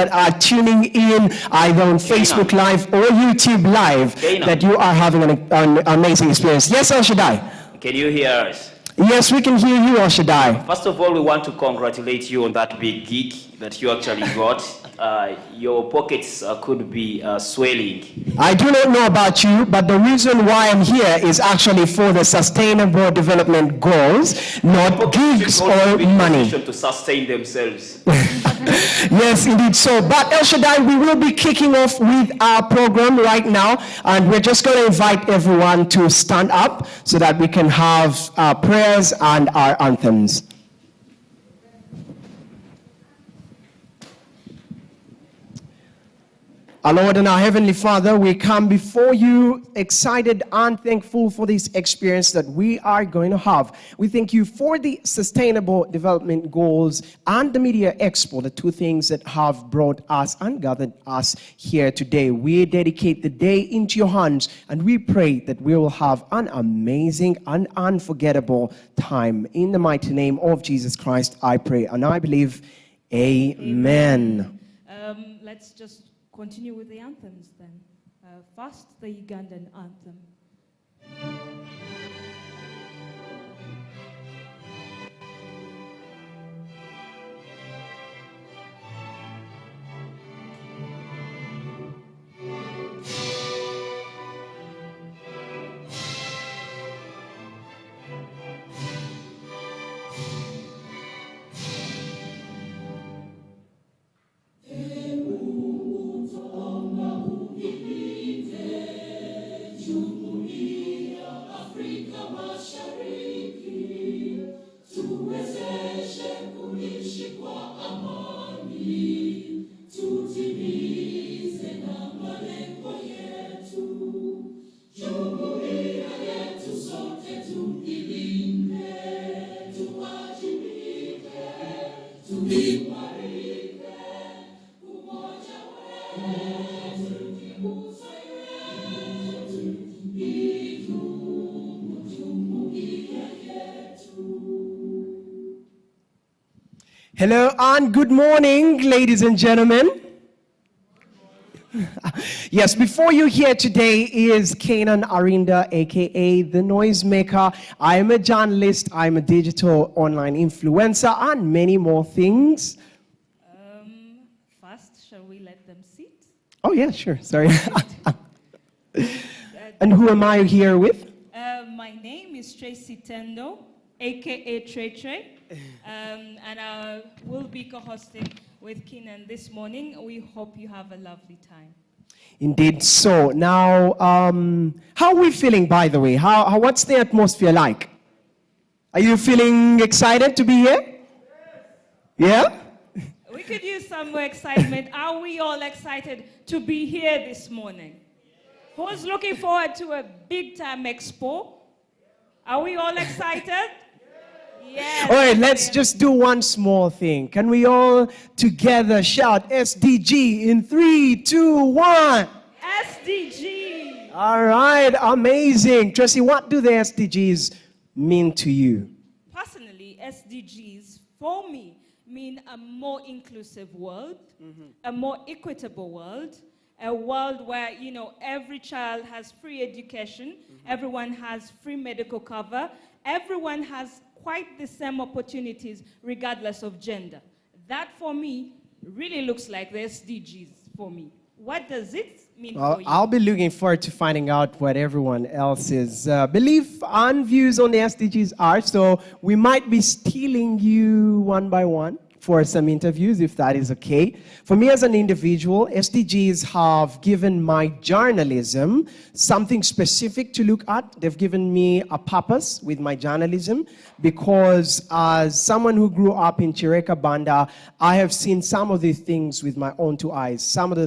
that are tuning in either on Facebook Live or YouTube Live that you are having an amazing experience. Yes, El Shaddai? Can you hear us? Yes, we can hear you, El Shaddai. First of all, we want to congratulate you on that big gig that you actually got. Your pockets could be swelling. I do not know about you, but the reason why I'm here is actually for the Sustainable Development Goals, not gigs or money. To sustain themselves. Yes, indeed so. But El Shaddai, we will be kicking off with our program right now, and we're just going to invite everyone to stand up so that we can have our prayers and our anthems. Our Lord and our Heavenly Father, we come before you excited and thankful for this experience that we are going to have. We thank you for the Sustainable Development Goals and the Media Expo, the two things that have brought us and gathered us here today. We dedicate the day into your hands, and we pray that we will have an amazing and unforgettable time. In the mighty name of Jesus Christ, I pray and I believe. Amen. Let's just continue with the anthems then. First, the Ugandan anthem. Hello and good morning, ladies and gentlemen. Yes, before you here today is Kanan Arinda, aka The Noisemaker. I am a journalist, I'm a digital online influencer, and many more things. First, shall we let them sit? Oh yeah, sure, sorry. And who am I here with? My name is Tracy Tendo, aka Trey Trey. And I will be co-hosting with Kenan this morning. We hope you have a lovely time. Indeed so. Now, how are we feeling, by the way? What's the atmosphere like? Are you feeling excited to be here? Yeah? We could use some more excitement. Are we all excited to be here this morning? Who's looking forward to a big-time expo? Are we all excited? Yes. All right, let's just do one small thing. Can we all together shout SDG in 3, 2, 1? SDG. All right, amazing. Tracy, what do the SDGs mean to you? Personally, SDGs for me mean a more inclusive world, a more equitable world, a world where, you know, every child has free education, everyone has free medical cover, everyone has quite the same opportunities regardless of gender. That for me really looks like the SDGs for me. What does it mean for you? I'll be looking forward to finding out what everyone else's belief and views on the SDGs are, so we might be stealing you one by one for some interviews, if that is okay. For me as an individual, SDGs have given my journalism something specific to look at. They've given me a purpose with my journalism, because as someone who grew up in Chireka Banda, I have seen some of these things with my own two eyes. Some of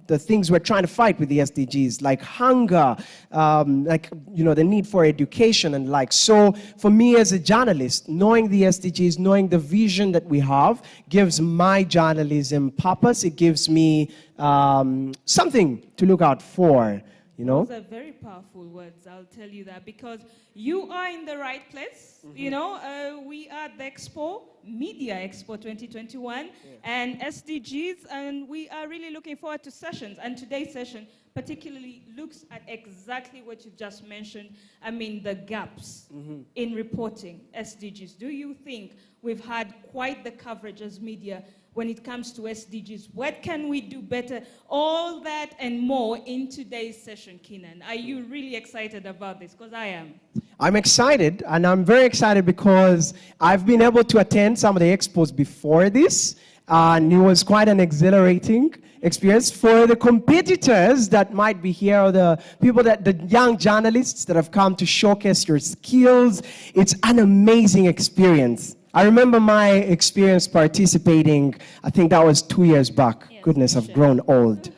the things we're trying to fight with the SDGs, like hunger, the need for education and like. So for me as a journalist, knowing the SDGs, knowing the vision that we have, gives my journalism purpose. It gives me something to look out for. You know? Those are very powerful words, I'll tell you that, because you are in the right place. You know, we are at the Expo, Media Expo 2021, and SDGs, and we are really looking forward to sessions. And today's session particularly looks at exactly what you've just mentioned. I mean, the gaps in reporting SDGs. Do you think we've had quite the coverage as media when it comes to SDGs? What can we do better? All that and more in today's session, Keenan. Are you really excited about this? Because I am. I'm excited, and I'm very excited because I've been able to attend some of the expos before this, and it was quite an exhilarating experience for the competitors that might be here, or the people the young journalists that have come to showcase your skills. It's an amazing experience. I remember my experience participating, I think that was 2 years back. Yes, Goodness, I've grown old.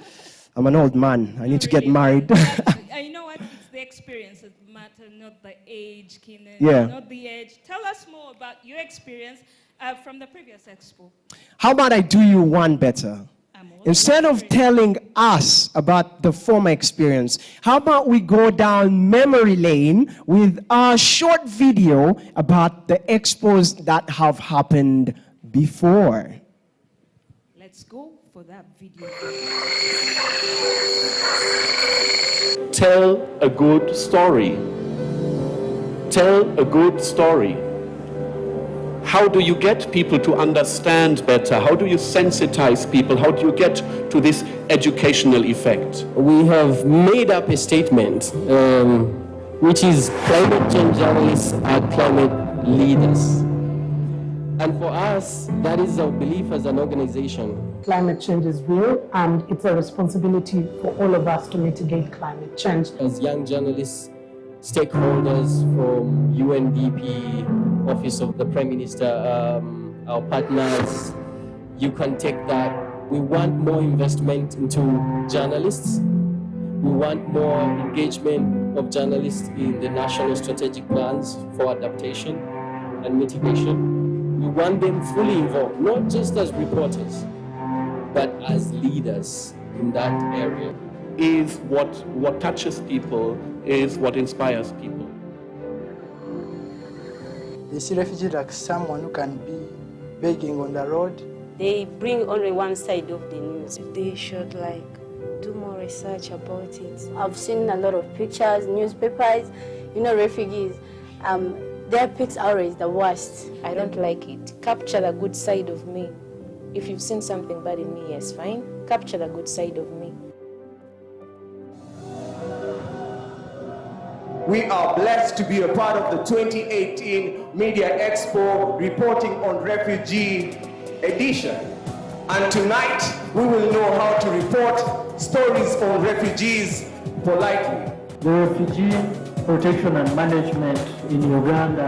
I'm an old man. I need to get married. You know what? It's the experience that matters, not the age, Keenan. Yeah. Not the age. Tell us more about your experience from the previous expo. How about I do you one better? Instead of telling us about the former experience, how about we go down memory lane with a short video about the expos that have happened before? Let's go for that video. Tell a good story. Tell a good story. How do you get people to understand better? How do you sensitize people? How do you get to this educational effect? We have made up a statement, which is climate change journalists are climate leaders. And for us, that is our belief as an organization. Climate change is real, and it's a responsibility for all of us to mitigate climate change. As young journalists, stakeholders from UNDP, Office of the Prime Minister, our partners, you can take that. We want more investment into journalists. We want more engagement of journalists in the national strategic plans for adaptation and mitigation. We want them fully involved, not just as reporters, but as leaders in that area. Is what touches people, is what inspires people. They see refugees like someone who can be begging on the road. They bring only one side of the news. They should do more research about it. I've seen a lot of pictures, newspapers, refugees. Their pics are always the worst. I don't like it. Capture the good side of me. If you've seen something bad in me, yes, fine. Capture the good side of me. We are blessed to be a part of the 2018 Media Expo reporting on refugee edition. And tonight, we will know how to report stories on refugees politely. The refugee protection and management in Uganda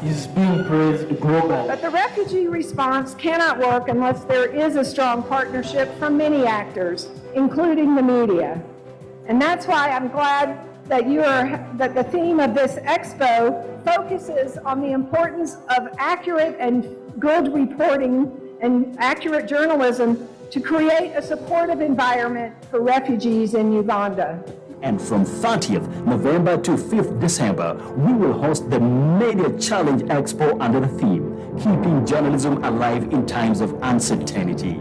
is being praised globally. But the refugee response cannot work unless there is a strong partnership from many actors, including the media. And that's why I'm glad that the theme of this expo focuses on the importance of accurate and good reporting and accurate journalism to create a supportive environment for refugees in Uganda. And from 30th November to 5th December, we will host the Media Challenge Expo under the theme, Keeping Journalism Alive in Times of Uncertainty.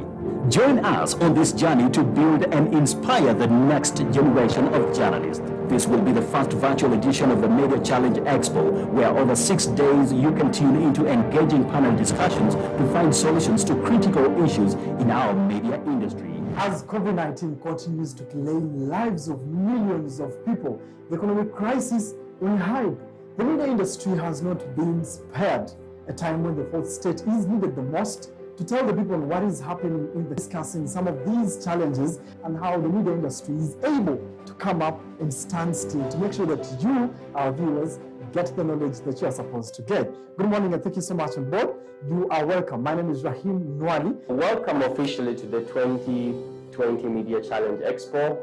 Join us on this journey to build and inspire the next generation of journalists. This will be the first virtual edition of the Media Challenge Expo, where over 6 days you can tune into engaging panel discussions to find solutions to critical issues in our media industry. As COVID-19 continues to claim lives of millions of people, the economic crisis will hide. The media industry has not been spared, a time when the fourth state is needed the most to tell the people what is happening in discussing some of these challenges and how the media industry is able to come up and stand still to make sure that you, our viewers, get the knowledge that you are supposed to get. Good morning and thank you so much on board. You are welcome. My name is Rahim Nwali. Welcome officially to the 2020 Media Challenge Expo.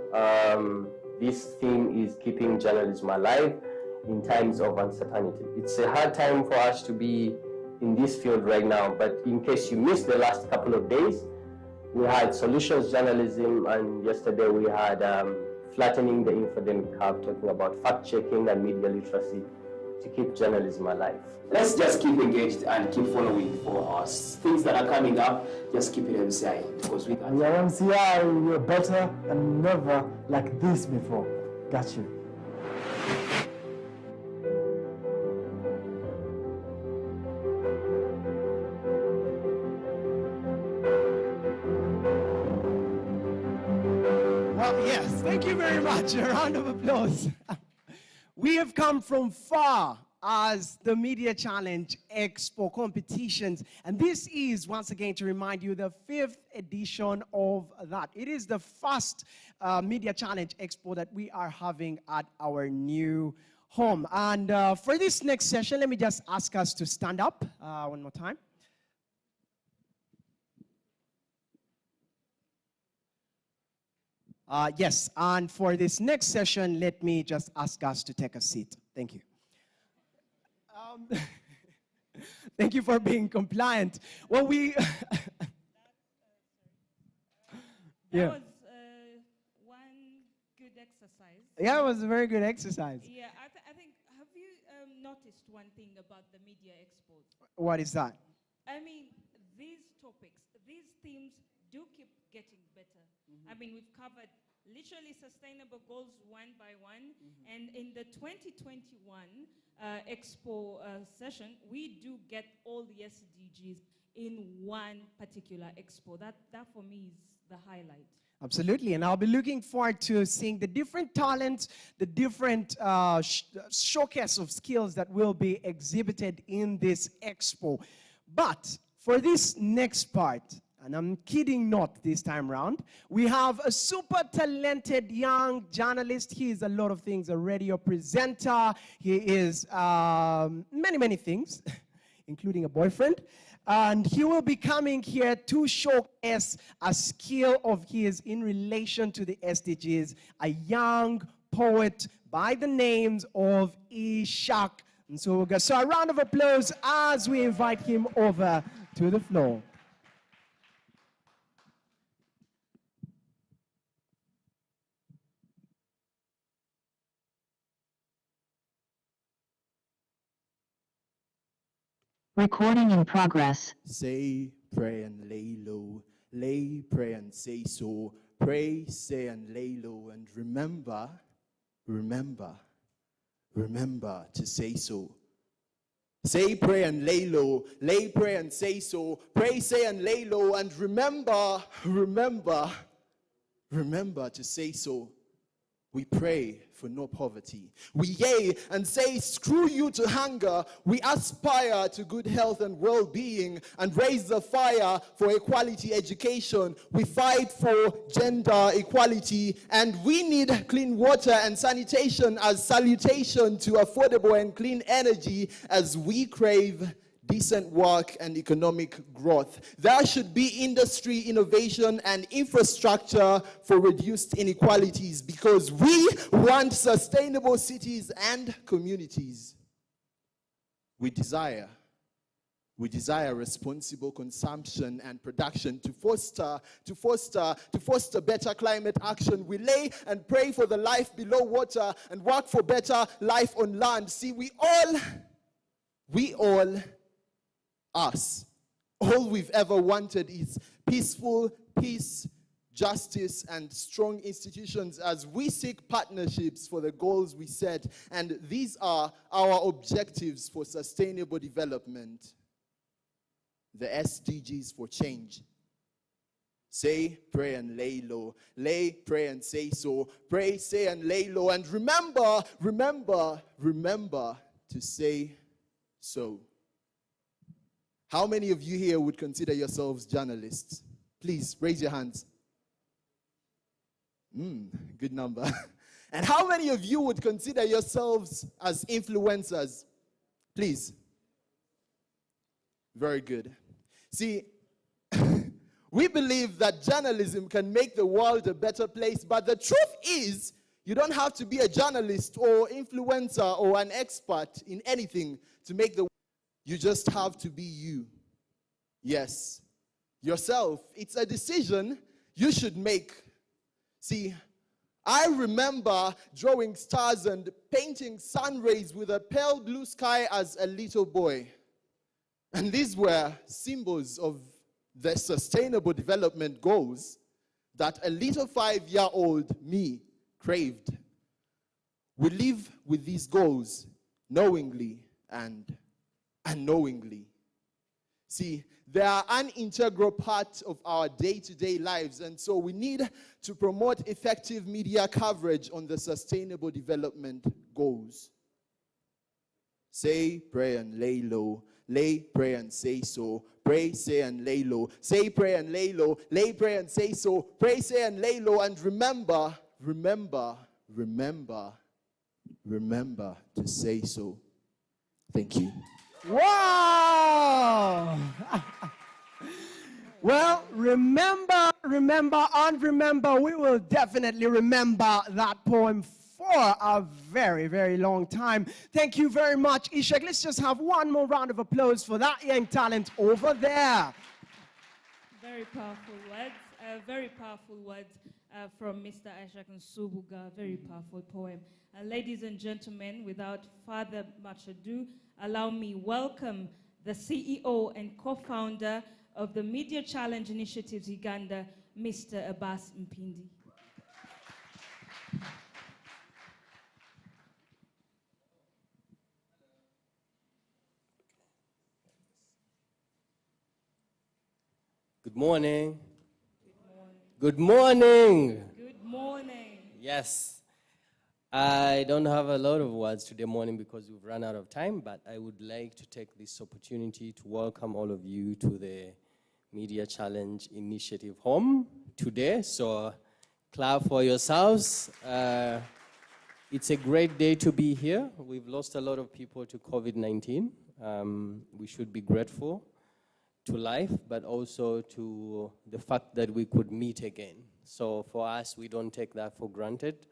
This theme is Keeping Journalism Alive in Times of Uncertainty. It's a hard time for us to be in this field right now, but in case you missed the last couple of days, we had solutions journalism, and yesterday we had flattening the infodemic curve, talking about fact-checking and media literacy to keep journalism alive. Let's just keep engaged and keep following for us. Things that are coming up, just keep it MCI because we got We are MCI, we are better and never like this before. Got you. Well, yes, thank you very much. A round of applause. We have come from far as the Media Challenge Expo competitions. And this is, once again, to remind you, the 5th edition of that. It is the first Media Challenge Expo that we are having at our new home. And for this next session, let me just ask us to stand up one more time. Yes, and for this next session, let me just ask us to take a seat. Thank you. Thank you for being compliant. Well, we... That was one good exercise. Yeah, it was a very good exercise. Yeah, I think, have you noticed one thing about the Media Expos? What is that? I mean, these topics, these themes do keep getting better. I mean, we've covered literally sustainable goals one by one. And in the 2021 Expo session, we do get all the SDGs in one particular Expo. That for me is the highlight. Absolutely, and I'll be looking forward to seeing the different talents, the different showcase of skills that will be exhibited in this Expo. But for this next part, and I'm kidding not this time around, we have a super talented young journalist. He is a lot of things, a radio presenter. He is many, many things, including a boyfriend. And he will be coming here to showcase a skill of his in relation to the SDGs, a young poet by the names of Ishak. And so a round of applause as we invite him over to the floor. Recording in progress. Say, pray, and lay low. Lay, pray, and say so. Pray, say, and lay low. And remember, remember, remember to say so. Say, pray, and lay low. Lay, pray, and say so. Pray, say, and lay low. And remember, remember, remember to say so. We pray for no poverty. We yea and say, screw you to hunger. We aspire to good health and well-being and raise the fire for equality education. We fight for gender equality, and we need clean water and sanitation as salutation to affordable and clean energy as we crave decent work and economic growth. There should be industry, innovation, and infrastructure for reduced inequalities because we want sustainable cities and communities. We desire responsible consumption and production to foster better climate action. We lay and pray for the life below water and work for better life on land. See, we all, us. All we've ever wanted is peace, justice, and strong institutions as we seek partnerships for the goals we set. And these are our objectives for sustainable development. The SDGs for change. Say, pray, and lay low. Lay, pray, and say so. Pray, say, and lay low. And remember to say so. How many of you here would consider yourselves journalists? Please raise your hands. Good number. And how many of you would consider yourselves as influencers? Please. Very good. See, we believe that journalism can make the world a better place, but the truth is, you don't have to be a journalist or influencer or an expert in anything to make the world. You just have to be you. Yes, yourself. It's a decision you should make. See, I remember drawing stars and painting sun rays with a pale blue sky as a little boy. And these were symbols of the sustainable development goals that a little 5-year-old me craved. We live with these goals knowingly and unknowingly. See, they are an integral part of our day-to-day lives, and so we need to promote effective media coverage on the sustainable development goals. Say, pray, and lay low. Lay, pray, and say so. Pray, say, and lay low. Say, pray, and lay low. Lay, pray, and say so. Pray, say, and lay low. And remember, remember, remember, remember to say so. Thank you. Wow! Well, remember, remember, and remember. We will definitely remember that poem for a very, very long time. Thank you very much, Ishak. Let's just have one more round of applause for that young talent over there. Very powerful words. Very powerful words from Mr. Ishak Nsubuga. Very powerful poem. Ladies and gentlemen, without further much ado, allow me welcome the CEO and co-founder of the Media Challenge Initiatives Uganda, Mr. Abbas Mpindi. Good morning. Good morning. Good morning. Yes. I don't have a lot of words today morning because we've run out of time, but I would like to take this opportunity to welcome all of you to the Media Challenge Initiative home today. So clap for yourselves. It's a great day to be here. We've lost a lot of people to COVID-19. We should be grateful to life, but also to the fact that we could meet again. So for us, we don't take that for granted.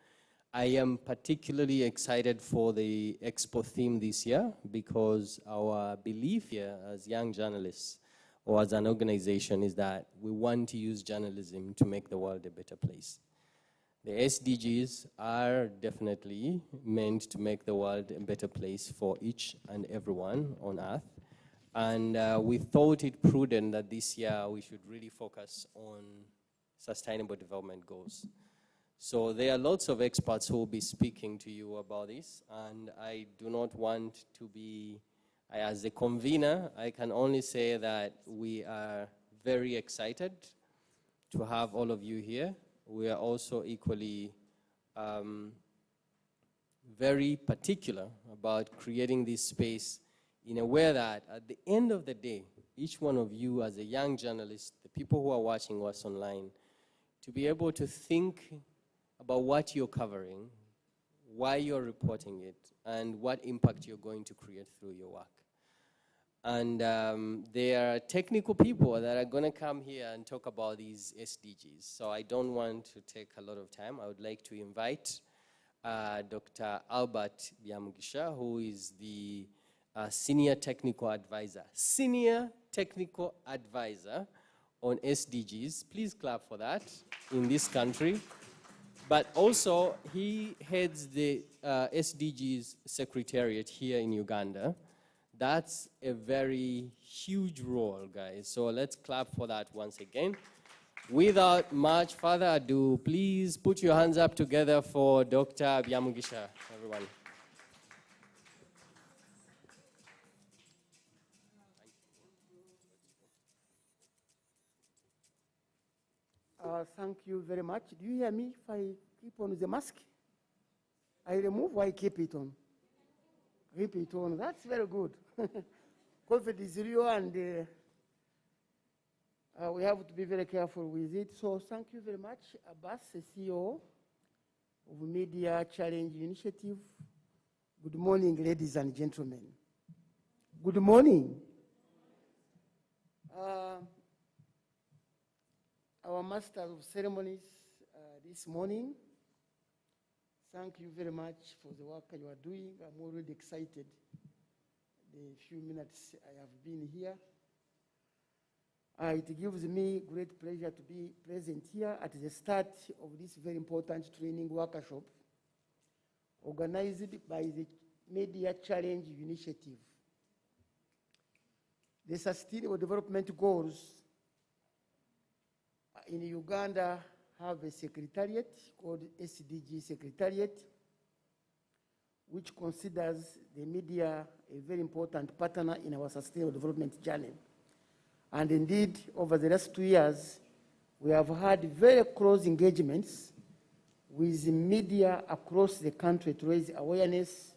I am particularly excited for the Expo theme this year because our belief here as young journalists or as an organization is that we want to use journalism to make the world a better place. The SDGs are definitely meant to make the world a better place for each and everyone on Earth. And we thought it prudent that this year we should really focus on sustainable development goals. So there are lots of experts who will be speaking to you about this, and I do not want to be, as the convener, I can only say that we are very excited to have all of you here. We are also equally very particular about creating this space in a way that at the end of the day, each one of you as a young journalist, the people who are watching us online, to be able to think about what you're covering, why you're reporting it, and what impact you're going to create through your work. And there are technical people that are going to come here and talk about these SDGs. So I don't want to take a lot of time. I would like to invite Dr. Albert Byamugisha, who is the Senior Technical Advisor on SDGs. Please clap for that in this country. But also, he heads the SDGs Secretariat here in Uganda. That's a very huge role, guys. So let's clap for that once again. Without much further ado, please put your hands up together for Dr. Byamugisha, everyone. Thank you very much. Do you hear me if I keep on the mask? I remove or I keep it on? Keep it on. That's very good. COVID is real, and we have to be very careful with it. So thank you very much, Abbas, the CEO of Media Challenge Initiative. Good morning, ladies and gentlemen. Good morning. Our Master of Ceremonies this morning, thank you very much for the work you are doing. I'm already excited the few minutes I have been here. It gives me great pleasure to be present here at the start of this very important training workshop organized by the Media Challenge Initiative. The Sustainable Development Goals in Uganda have a secretariat called SDG Secretariat, which considers the media a very important partner in our sustainable development journey. And indeed, over the last 2 years, we have had very close engagements with the media across the country to raise awareness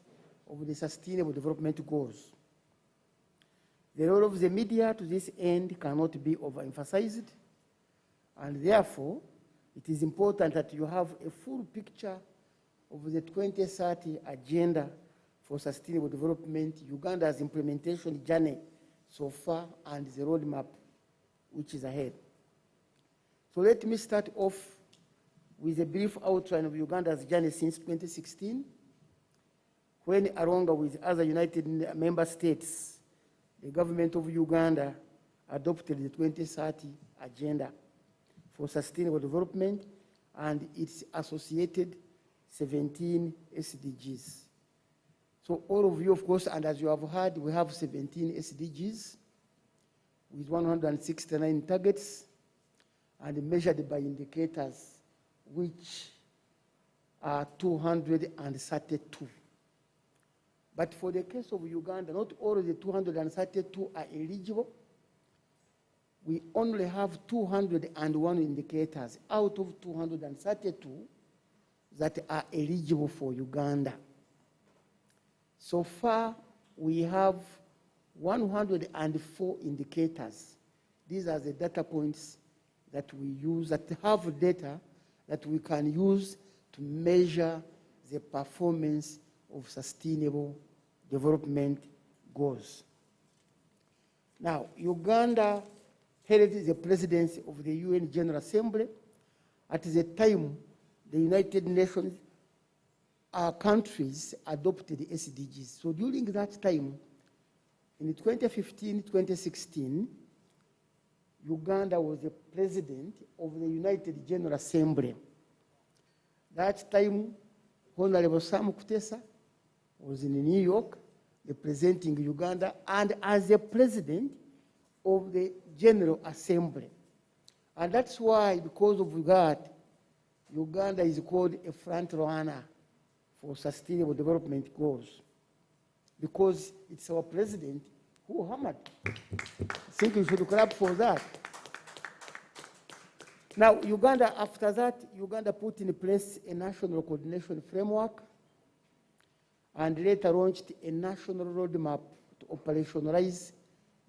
of the Sustainable Development Goals. The role of the media to this end cannot be overemphasized, and therefore, it is important that you have a full picture of the 2030 Agenda for Sustainable Development, Uganda's implementation journey so far, and the roadmap which is ahead. So let me start off with a brief outline of Uganda's journey since 2016, when, along with other United Member States, the government of Uganda adopted the 2030 Agenda for Sustainable Development and its associated 17 SDGs. So all of you, of course, and as you have heard, we have 17 SDGs with 169 targets and measured by indicators, which are 232. But for the case of Uganda, not all of the 232 are eligible. We only have 201 indicators out of 232 that are eligible for Uganda. So far, we have 104 indicators. These are the data points that we use, that have data that we can use to measure the performance of sustainable development goals. Now, Uganda held the presidency of the UN General Assembly at the time the United Nations countries adopted the SDGs. So during that time, in 2015-2016, Uganda was the president of the United General Assembly. That time, Honorable Sam Kutesa was in New York representing Uganda and as the president of the General Assembly. And that's why, because of that, Uganda is called a front runner for sustainable development goals, because it's our president who hammered. I think you should clap for that. Now, Uganda, after that, Uganda put in place a national coordination framework and later launched a national roadmap to operationalize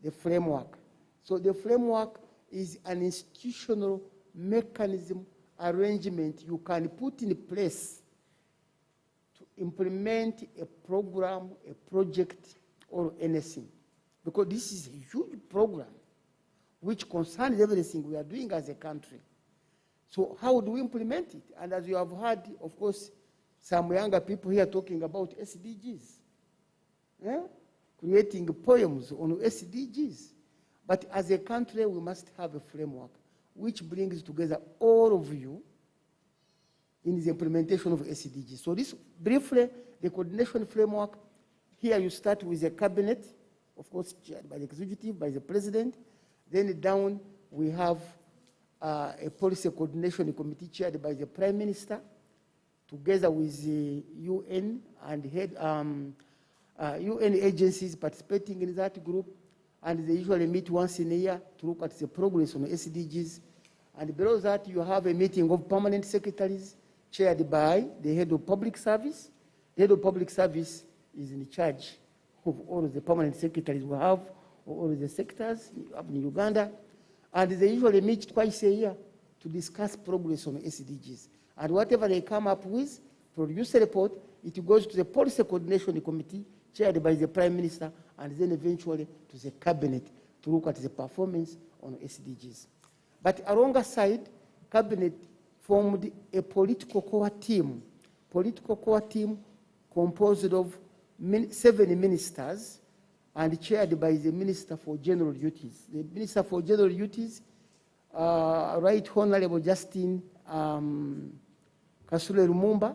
the framework. So the framework is an institutional mechanism arrangement you can put in place to implement a program, a project, or anything. Because this is a huge program which concerns everything we are doing as a country. So how do we implement it? And as you have heard, of course, some younger people here talking about SDGs, creating poems on SDGs. But as a country, we must have a framework which brings together all of you in the implementation of SDGs. So this, briefly, the coordination framework, here you start with a cabinet, of course, chaired by the executive, by the president. Then down, we have a policy coordination committee chaired by the prime minister, together with the UN and UN agencies participating in that group. And they usually meet once in a year to look at the progress on SDGs. And below that, you have a meeting of permanent secretaries chaired by the head of public service. The head of public service is in charge of all of the permanent secretaries we have, or all of the sectors in Uganda. And they usually meet twice a year to discuss progress on SDGs. And whatever they come up with, produce a report, it goes to the policy coordination committee chaired by the prime minister, and then eventually to the cabinet to look at the performance on SDGs. But alongside, cabinet formed a political core team composed of 7 ministers and chaired by the Minister for General Duties. The Minister for General Duties, Right Honorable Justin Kasule Lumumba,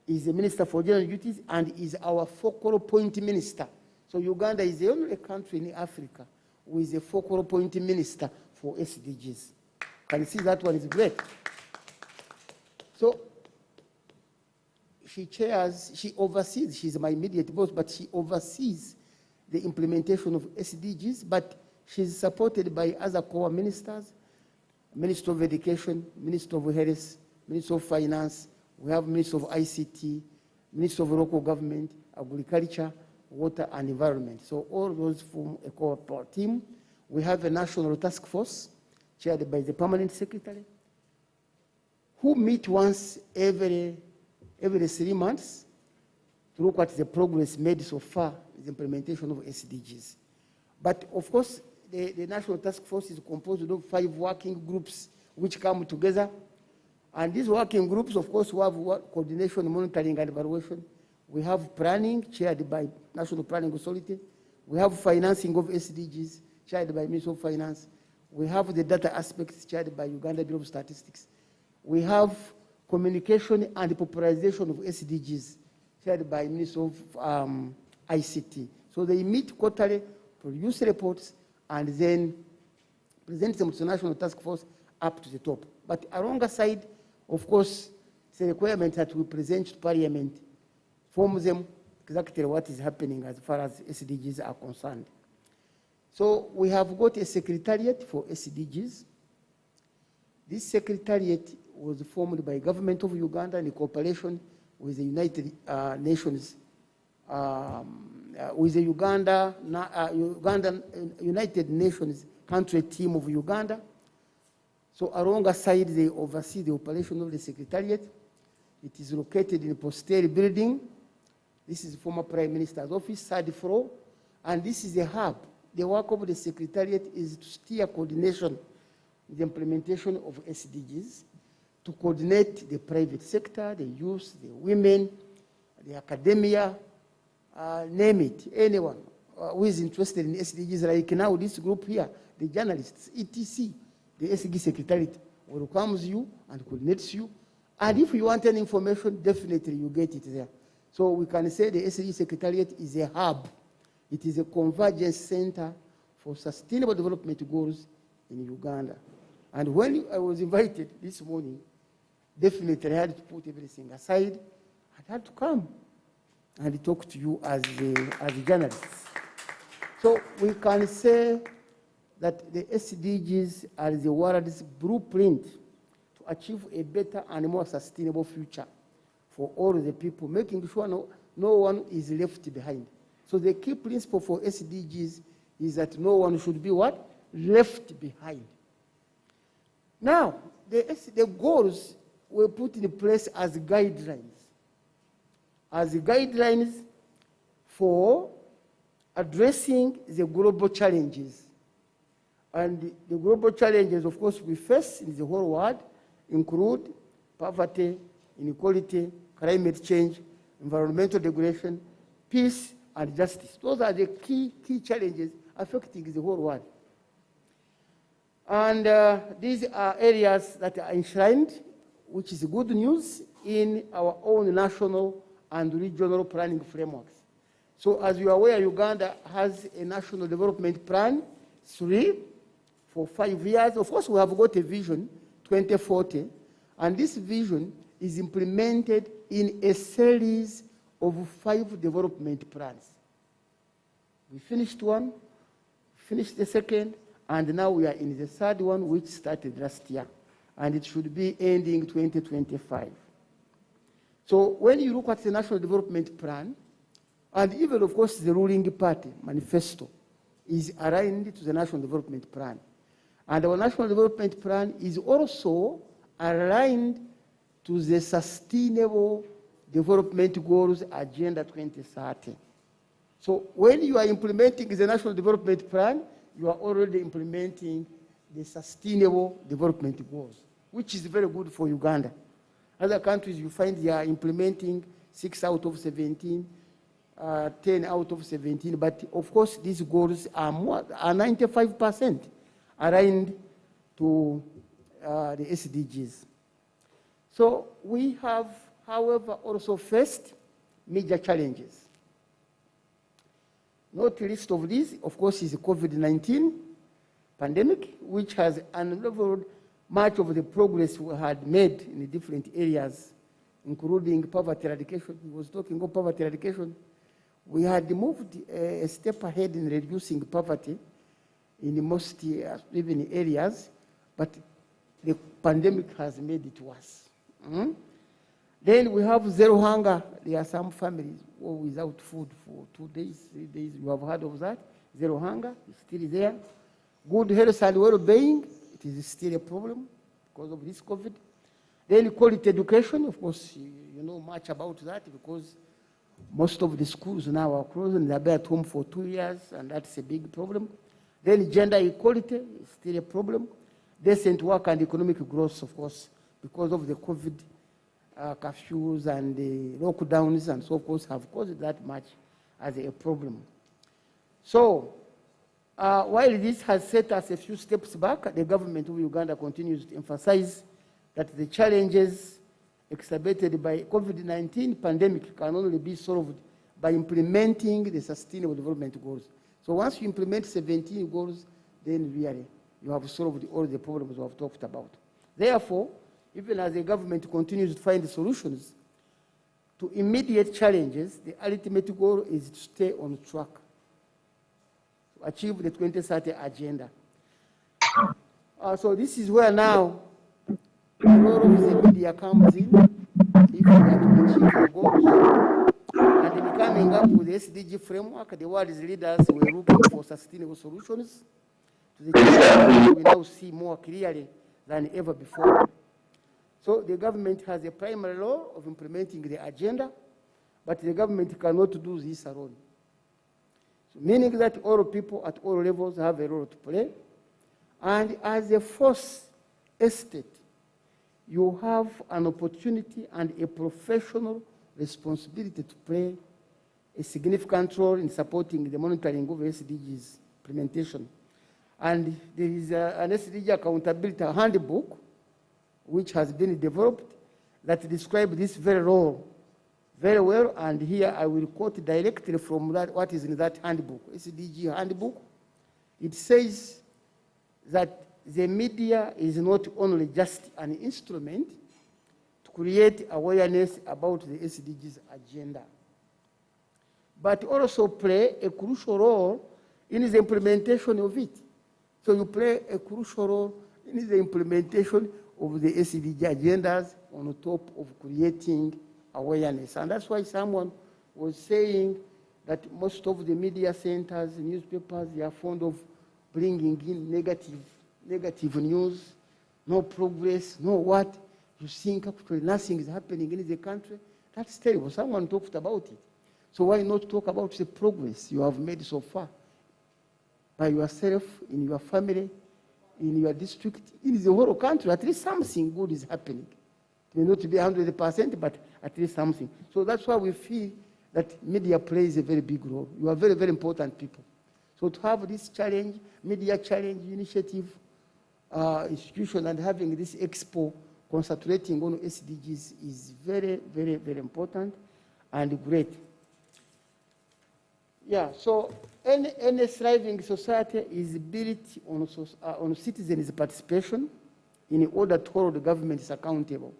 is the Minister for General Duties and is our focal point minister. So Uganda is the only country in Africa who is a focal point minister for SDGs. Can you see that one is great? So she chairs, she oversees, she's my immediate boss, but she oversees the implementation of SDGs, but she's supported by other core ministers, Minister of Education, Minister of Health, Minister of Finance, we have Minister of ICT, Minister of Local Government, Agriculture, Water and Environment. So all those form a core team. We have a national task force chaired by the permanent secretary who meet once every 3 months to look at the progress made so far in the implementation of SDGs. But of course, the national task force is composed of 5 working groups which come together. And these working groups, of course, we have coordination, monitoring, and evaluation. We have planning, chaired by National Planning Authority. We have financing of SDGs, chaired by Minister of Finance. We have the data aspects, chaired by Uganda Bureau of Statistics. We have communication and popularization of SDGs, chaired by Minister of ICT. So they meet quarterly, produce reports, and then present them to the National Task Force up to the top. But alongside, of course, the requirement that we present to Parliament forms them exactly what is happening as far as SDGs are concerned. So we have got a secretariat for SDGs. This secretariat was formed by government of Uganda in cooperation with the United Nations, with the United Nations country team of Uganda. So alongside, they oversee the operation of the Secretariat. It is located in the Postel building. This is former Prime Minister's office, 3rd floor. And this is a hub. The work of the Secretariat is to steer coordination in the implementation of SDGs, to coordinate the private sector, the youth, the women, the academia, name it, anyone who is interested in SDGs, like now this group here, the journalists, etc. The SDG Secretariat welcomes you and coordinates you. And if you want any information, definitely you get it there. So we can say the SDG Secretariat is a hub. It is a convergence center for sustainable development goals in Uganda. And when I was invited this morning, definitely I had to put everything aside. I had to come and talk to you as journalists. So we can say that the SDGs are the world's blueprint to achieve a better and more sustainable future for all the people, making sure no one is left behind. So the key principle for SDGs is that no one should be what? Left behind. Now, the goals were put in place as guidelines for addressing the global challenges. And the global challenges, of course, we face in the whole world include poverty, inequality, climate change, environmental degradation, peace, and justice. Those are the key challenges affecting the whole world. And these are areas that are enshrined, which is good news, in our own national and regional planning frameworks. So as you are aware, Uganda has a national development plan, 3, for 5 years. Of course, we have got a vision, 2040, and this vision is implemented in a series of 5 development plans. We finished one, finished the second, and now we are in the 3rd one, which started last year, and it should be ending 2025. So when you look at the National Development Plan, and even, of course, the ruling party manifesto is aligned to the National Development Plan. And our National Development Plan is also aligned to the Sustainable Development Goals Agenda 2030. So when you are implementing the National Development Plan, you are already implementing the Sustainable Development Goals, which is very good for Uganda. Other countries, you find they are implementing 6 out of 17 10 out of 17, but of course these goals are 95% aligned to the SDGs. So we have, however, also faced major challenges. Not least of these, of course, is the COVID-19 pandemic, which has unraveled much of the progress we had made in the different areas, including poverty eradication. He was talking about poverty eradication. We had moved a step ahead in reducing poverty in the most even areas, but the pandemic has made it worse. Then we have zero hunger. There are some families who are without food for 2 days, 3 days. You have heard of that. Zero hunger is still there. Good health and well-being, it is still a problem because of this COVID. Then quality education, of course, you know much about that because most of the schools now are closed and they've been at home for 2 years, and that's a big problem. Then gender equality is still a problem. Decent work and economic growth, of course, because of the COVID curfews and the lockdowns and so forth have caused that much as a problem. So, while this has set us a few steps back, the government of Uganda continues to emphasize that the challenges exacerbated by COVID-19 pandemic can only be solved by implementing the Sustainable Development Goals. So once you implement 17 goals, then really you have solved all the problems we have talked about. Therefore, even as the government continues to find solutions to immediate challenges, the ultimate goal is to stay on track to achieve the 2030 agenda. So this is where now the role of the media comes in. If we are to achieve the goals and in coming up with the SDG framework, the world's leaders were looking for sustainable solutions to the challenges we now see more clearly than ever before. So the government has a primary role of implementing the agenda, but the government cannot do this alone. So meaning that all people at all levels have a role to play. And as a fourth estate, you have an opportunity and a professional responsibility to play a significant role in supporting the monitoring of SDGs implementation. And there is an SDG accountability handbook which has been developed that describes this very role very well. And here I will quote directly from that, what is in that handbook, SDG handbook. It says that the media is not only just an instrument to create awareness about the SDGs agenda, but also play a crucial role in the implementation of it. So you play a crucial role in the implementation of the SDG agendas on top of creating awareness. And that's why someone was saying that most of the media centers, newspapers, they are fond of bringing in negative news, no progress, no what. You think actually nothing is happening in the country. That's terrible. Someone talked about it. So why not talk about the progress you have made so far? By yourself, in your family, in your district, in the whole country, at least something good is happening. It may not be 100%, but at least something. So that's why we feel that media plays a very big role. You are very, very important people. So to have this challenge, media challenge initiative institution and having this expo concentrating on SDGs is very, very, very important and great. Yeah, so any thriving society is built on citizens' participation in order to hold the governments accountable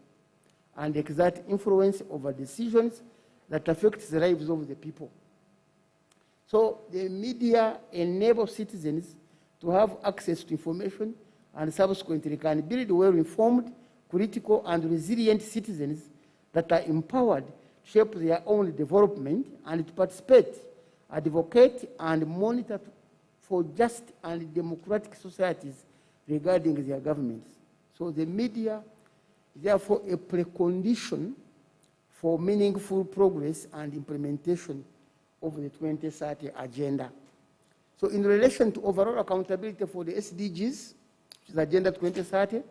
and exert influence over decisions that affect the lives of the people. So the media enable citizens to have access to information and subsequently can build well-informed, critical, and resilient citizens that are empowered to shape their own development and to participate, advocate, and monitor for just and democratic societies regarding their governments. So the media is therefore a precondition for meaningful progress and implementation of the 2030 agenda. So in relation to overall accountability for the SDGs, which is Agenda 2030,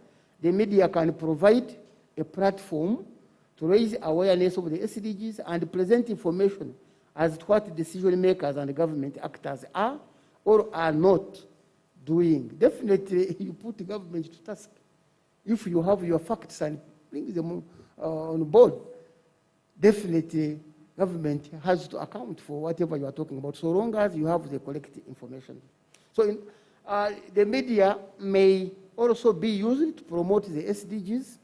the media can provide a platform to raise awareness of the SDGs and present information as to what decision makers and government actors are or are not doing. Definitely, you put the government to task. If you have your facts and bring them on board, definitely government has to account for whatever you are talking about, so long as you have the correct information. So the media may also be used to promote the SDGs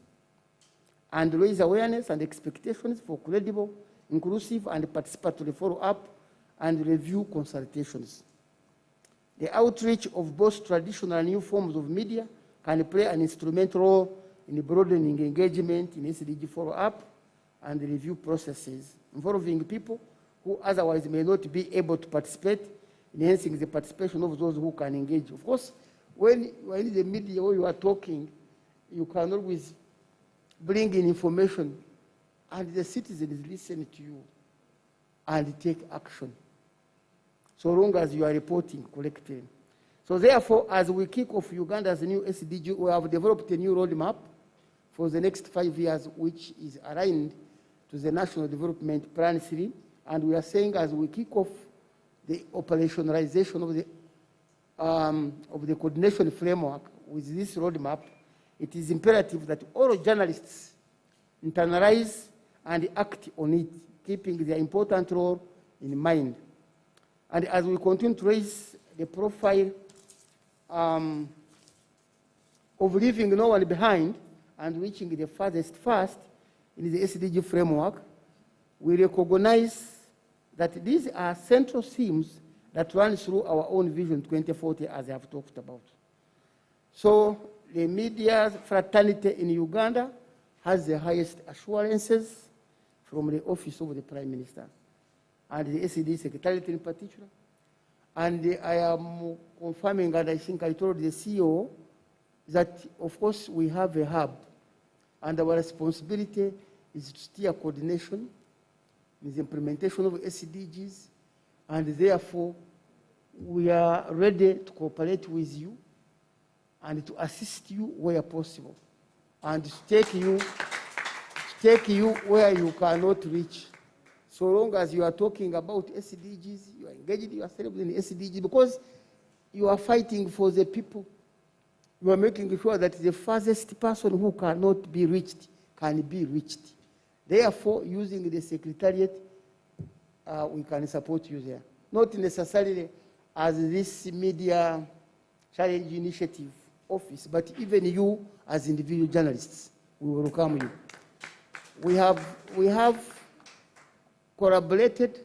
and raise awareness and expectations for credible, inclusive, and participatory follow-up and review consultations. The outreach of both traditional and new forms of media can play an instrumental role in broadening engagement in SDG follow-up and review processes involving people who otherwise may not be able to participate, enhancing the participation of those who can engage. Of course, when you are in the media where you are talking, you can always bring in information and the citizens listen to you and take action, so long as you are reporting correctly. So therefore, as we kick off Uganda's new SDG, we have developed a new roadmap for the next 5 years, which is aligned to the National Development Plan 3. And we are saying as we kick off the operationalization of the coordination framework with this roadmap, it is imperative that all journalists internalize and act on it, keeping their important role in mind. And as we continue to raise the profile of leaving no one behind and reaching the farthest first in the SDG framework, we recognize that these are central themes that run through our own Vision 2040, as I have talked about. So the media fraternity in Uganda has the highest assurances from the Office of the Prime Minister and the SED Secretariat in particular. And I am confirming, and I think I told the CEO, that of course we have a hub, and our responsibility is to steer coordination in the implementation of SDGs, and therefore we are ready to cooperate with you and to assist you where possible, and to take you where you cannot reach. So long as you are talking about SDGs, you are engaging yourself in SDGs, because you are fighting for the people. You are making sure that the farthest person who cannot be reached can be reached. Therefore, using the Secretariat, we can support you there. Not necessarily as this media challenge initiative office, but even you as individual journalists, we will welcome you. We have collaborated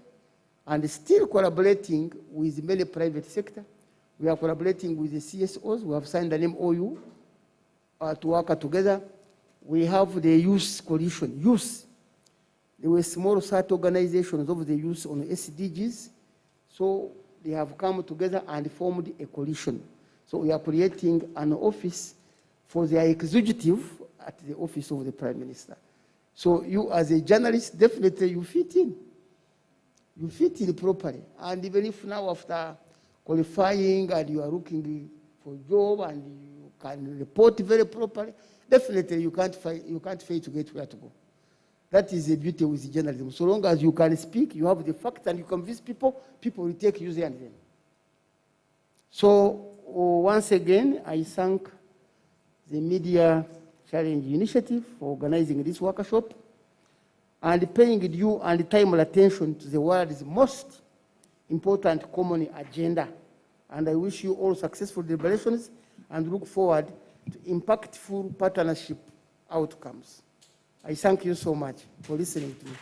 and still collaborating with many private sector. We are collaborating with the CSOs. We have signed an MOU to work together. We have the youth coalition. Youth. There were small site organizations of the youth on SDGs. So they have come together and formed a coalition. So we are creating an office for their executive at the Office of the Prime Minister. So you as a journalist, definitely you fit in. You fit in properly. And even if now after qualifying and you are looking for a job and you can report very properly, definitely you can't fail to get where to go. That is the beauty with journalism. So long as you can speak, you have the facts, and you convince people, people will take you there and then. So once again, I thank the Media Challenge Initiative for organizing this workshop and paying due and timely attention to the world's most important common agenda. And I wish you all successful deliberations and look forward to impactful partnership outcomes. I thank you so much for listening to me.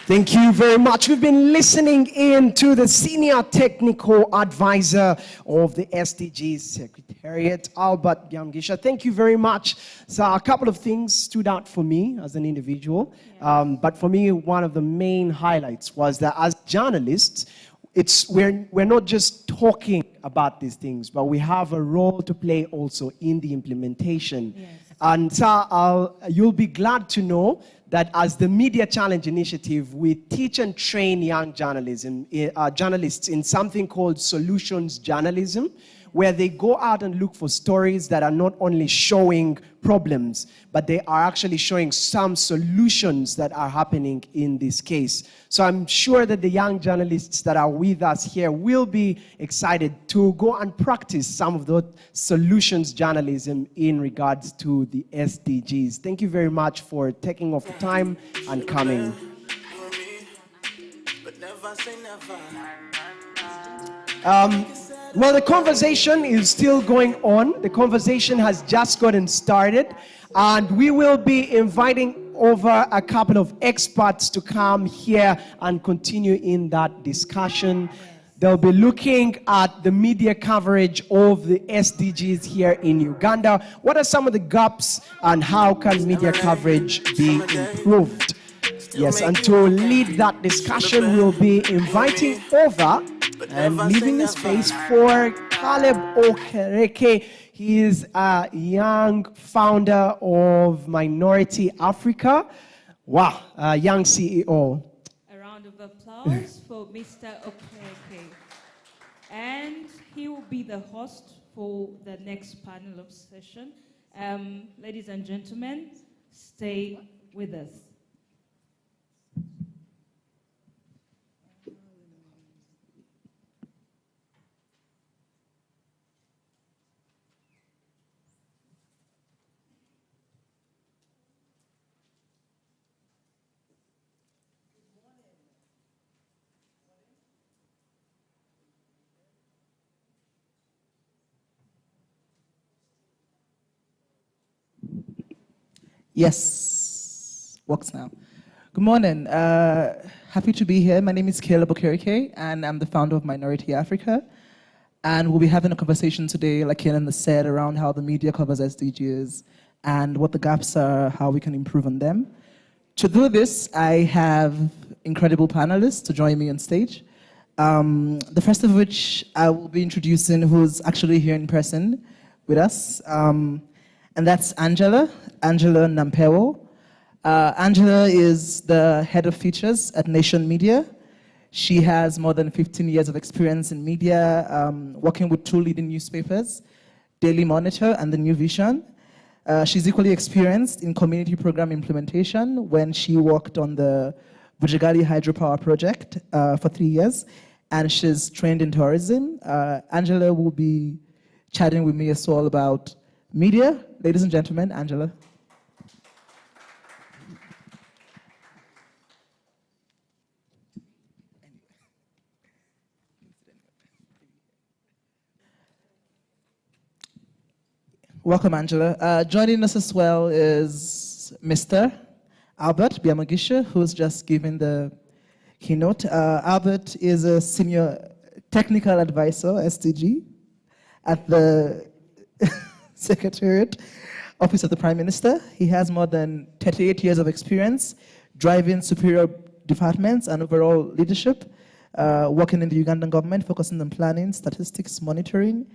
Thank you very much. We've been listening in to the Senior Technical Advisor of the SDGs Secretariat, Albert Byamgisha. Thank you very much. So a couple of things stood out for me as an individual. But for me, one of the main highlights was that as journalists, we're not just talking about these things, but we have a role to play also in the implementation. Yes. And so you'll be glad to know that as the Media Challenge Initiative, we teach and train young journalists in something called solutions journalism, where they go out and look for stories that are not only showing problems, but they are actually showing some solutions that are happening in this case. So I'm sure that the young journalists that are with us here will be excited to go and practice some of the solutions journalism in regards to the SDGs. Thank you very much for taking off the time and coming. Well, the conversation is still going on. The conversation has just gotten started, and we will be inviting over a couple of experts to come here and continue in that discussion. They'll be looking at the media coverage of the SDGs here in Uganda. What are some of the gaps and how can media coverage be improved? Yes, and to lead that discussion, we'll be inviting over and leaving a space for Caleb Okereke. He is a young founder of Minority Africa. Wow, a young CEO. A round of applause for Mr. Okereke. And he will be the host for the next panel of session. Ladies and gentlemen, stay with us. Yes, works now. Good morning. Happy to be here. My name is Caleb Okereke, and I'm the founder of Minority Africa. And we'll be having a conversation today, like Kenan said, around how the media covers SDGs and what the gaps are, how we can improve on them. To do this, I have incredible panelists to join me on stage. The first of which I will be introducing, who's actually here in person with us. And that's Angela Nampewo. Angela is the head of features at Nation Media. She has more than 15 years of experience in media, working with two leading newspapers, Daily Monitor and The New Vision. She's equally experienced in community program implementation when she worked on the Bujagali hydropower project for 3 years, and she's trained in tourism. Angela will be chatting with me as well about media. Ladies and gentlemen, Angela. Welcome, Angela. Joining us as well is Mr. Albert Biamugisha, who's just given the keynote. Albert is a senior technical advisor, SDG, at the Secretariat, Office of the Prime Minister. He has more than 38 years of experience driving superior departments and overall leadership, working in the Ugandan government, focusing on planning, statistics, monitoring,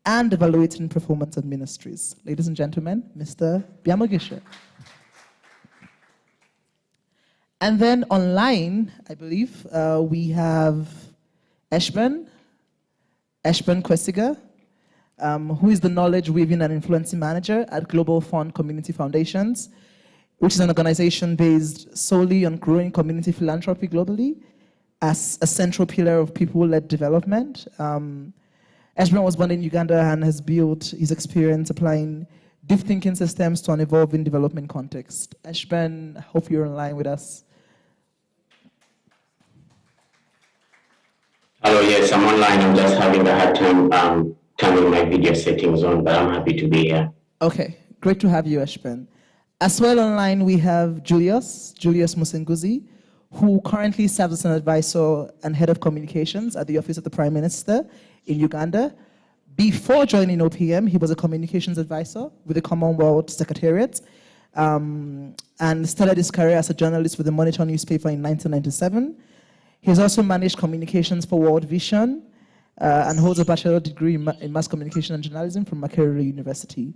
and evaluating performance of ministries. Ladies and gentlemen, Mr. Biamugisha. And then online, I believe, we have Eshben Kwesiga, who is the Knowledge Weaving and Influencing Manager at Global Fund Community Foundations, which is an organization based solely on growing community philanthropy globally as a central pillar of people-led development. Eshben was born in Uganda and has built his experience applying deep thinking systems to an evolving development context. Eshben, I hope you're online with us. Hello, yes, I'm online. I'm just having a hard time turning my video settings on, but I'm happy to be here. Okay, great to have you, Eshben. As well online, we have Julius Moussin-Guzi, who currently serves as an advisor and head of communications at the Office of the Prime Minister in Uganda. Before joining OPM, he was a communications advisor with the Commonwealth Secretariat, and started his career as a journalist with the Monitor newspaper in 1997. He's also managed communications for World Vision and holds a bachelor degree in mass communication and journalism from Makerere University.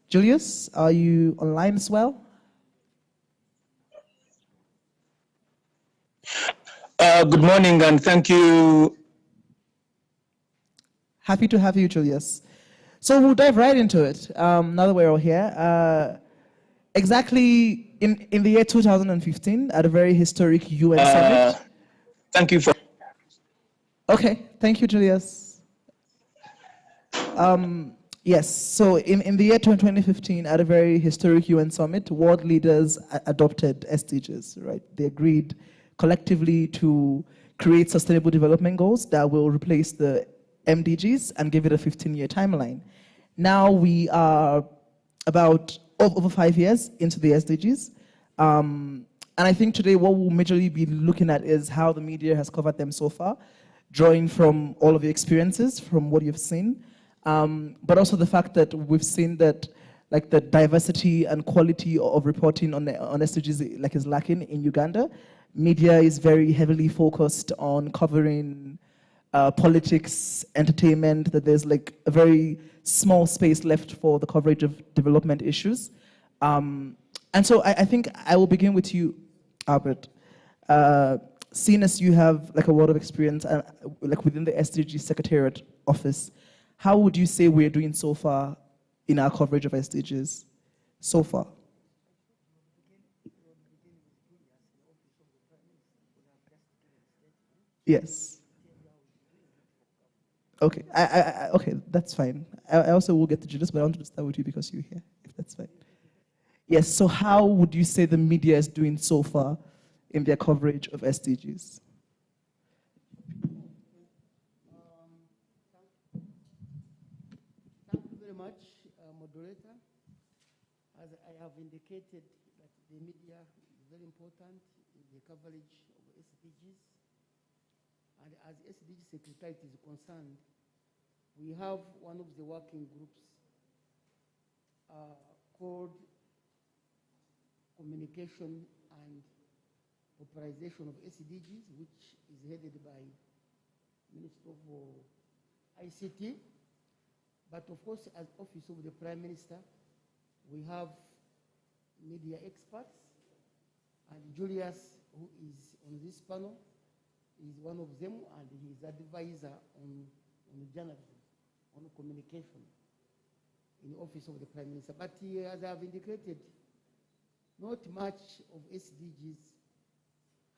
Julius, are you online as well? Good morning and thank you. Happy to have you, Julius. So we'll dive right into it. Now that we're all here, exactly in the year 2015, at a very historic UN summit. Thank you for. Okay, thank you, Julius. Yes, so in the year 2015, at a very historic UN summit, world leaders adopted SDGs, right? They agreed collectively to create sustainable development goals that will replace the MDGs and give it a 15-year timeline. Now we are about over 5 years into the SDGs. And I think today what we'll majorly be looking at is how the media has covered them so far, drawing from all of your experiences, from what you've seen, but also the fact that we've seen that like the diversity and quality of reporting on SDGs like is lacking in Uganda. Media is very heavily focused on covering politics, entertainment, that there's like a very small space left for the coverage of development issues. And so I think I will begin with you, Albert. Seeing as you have like a lot of experience like within the SDG Secretariat office, how would you say we're doing so far in our coverage of SDGs so far? Yes. Okay, okay, that's fine. I also will get to Julius, but I want to start with you because you're here, if that's fine. Yes, so how would you say the media is doing so far in their coverage of SDGs? Thank you very much, moderator. As I have indicated, that the media is very important in the coverage of SDGs. And as SDG Secretariat is concerned, we have one of the working groups called Communication and Popularization of SDGs, which is headed by Minister of ICT. But of course, as Office of the Prime Minister, we have media experts, and Julius, who is on this panel, is one of them, and he is advisor on journalism, on communication in the Office of the Prime Minister. But as I have indicated, not much of SDGs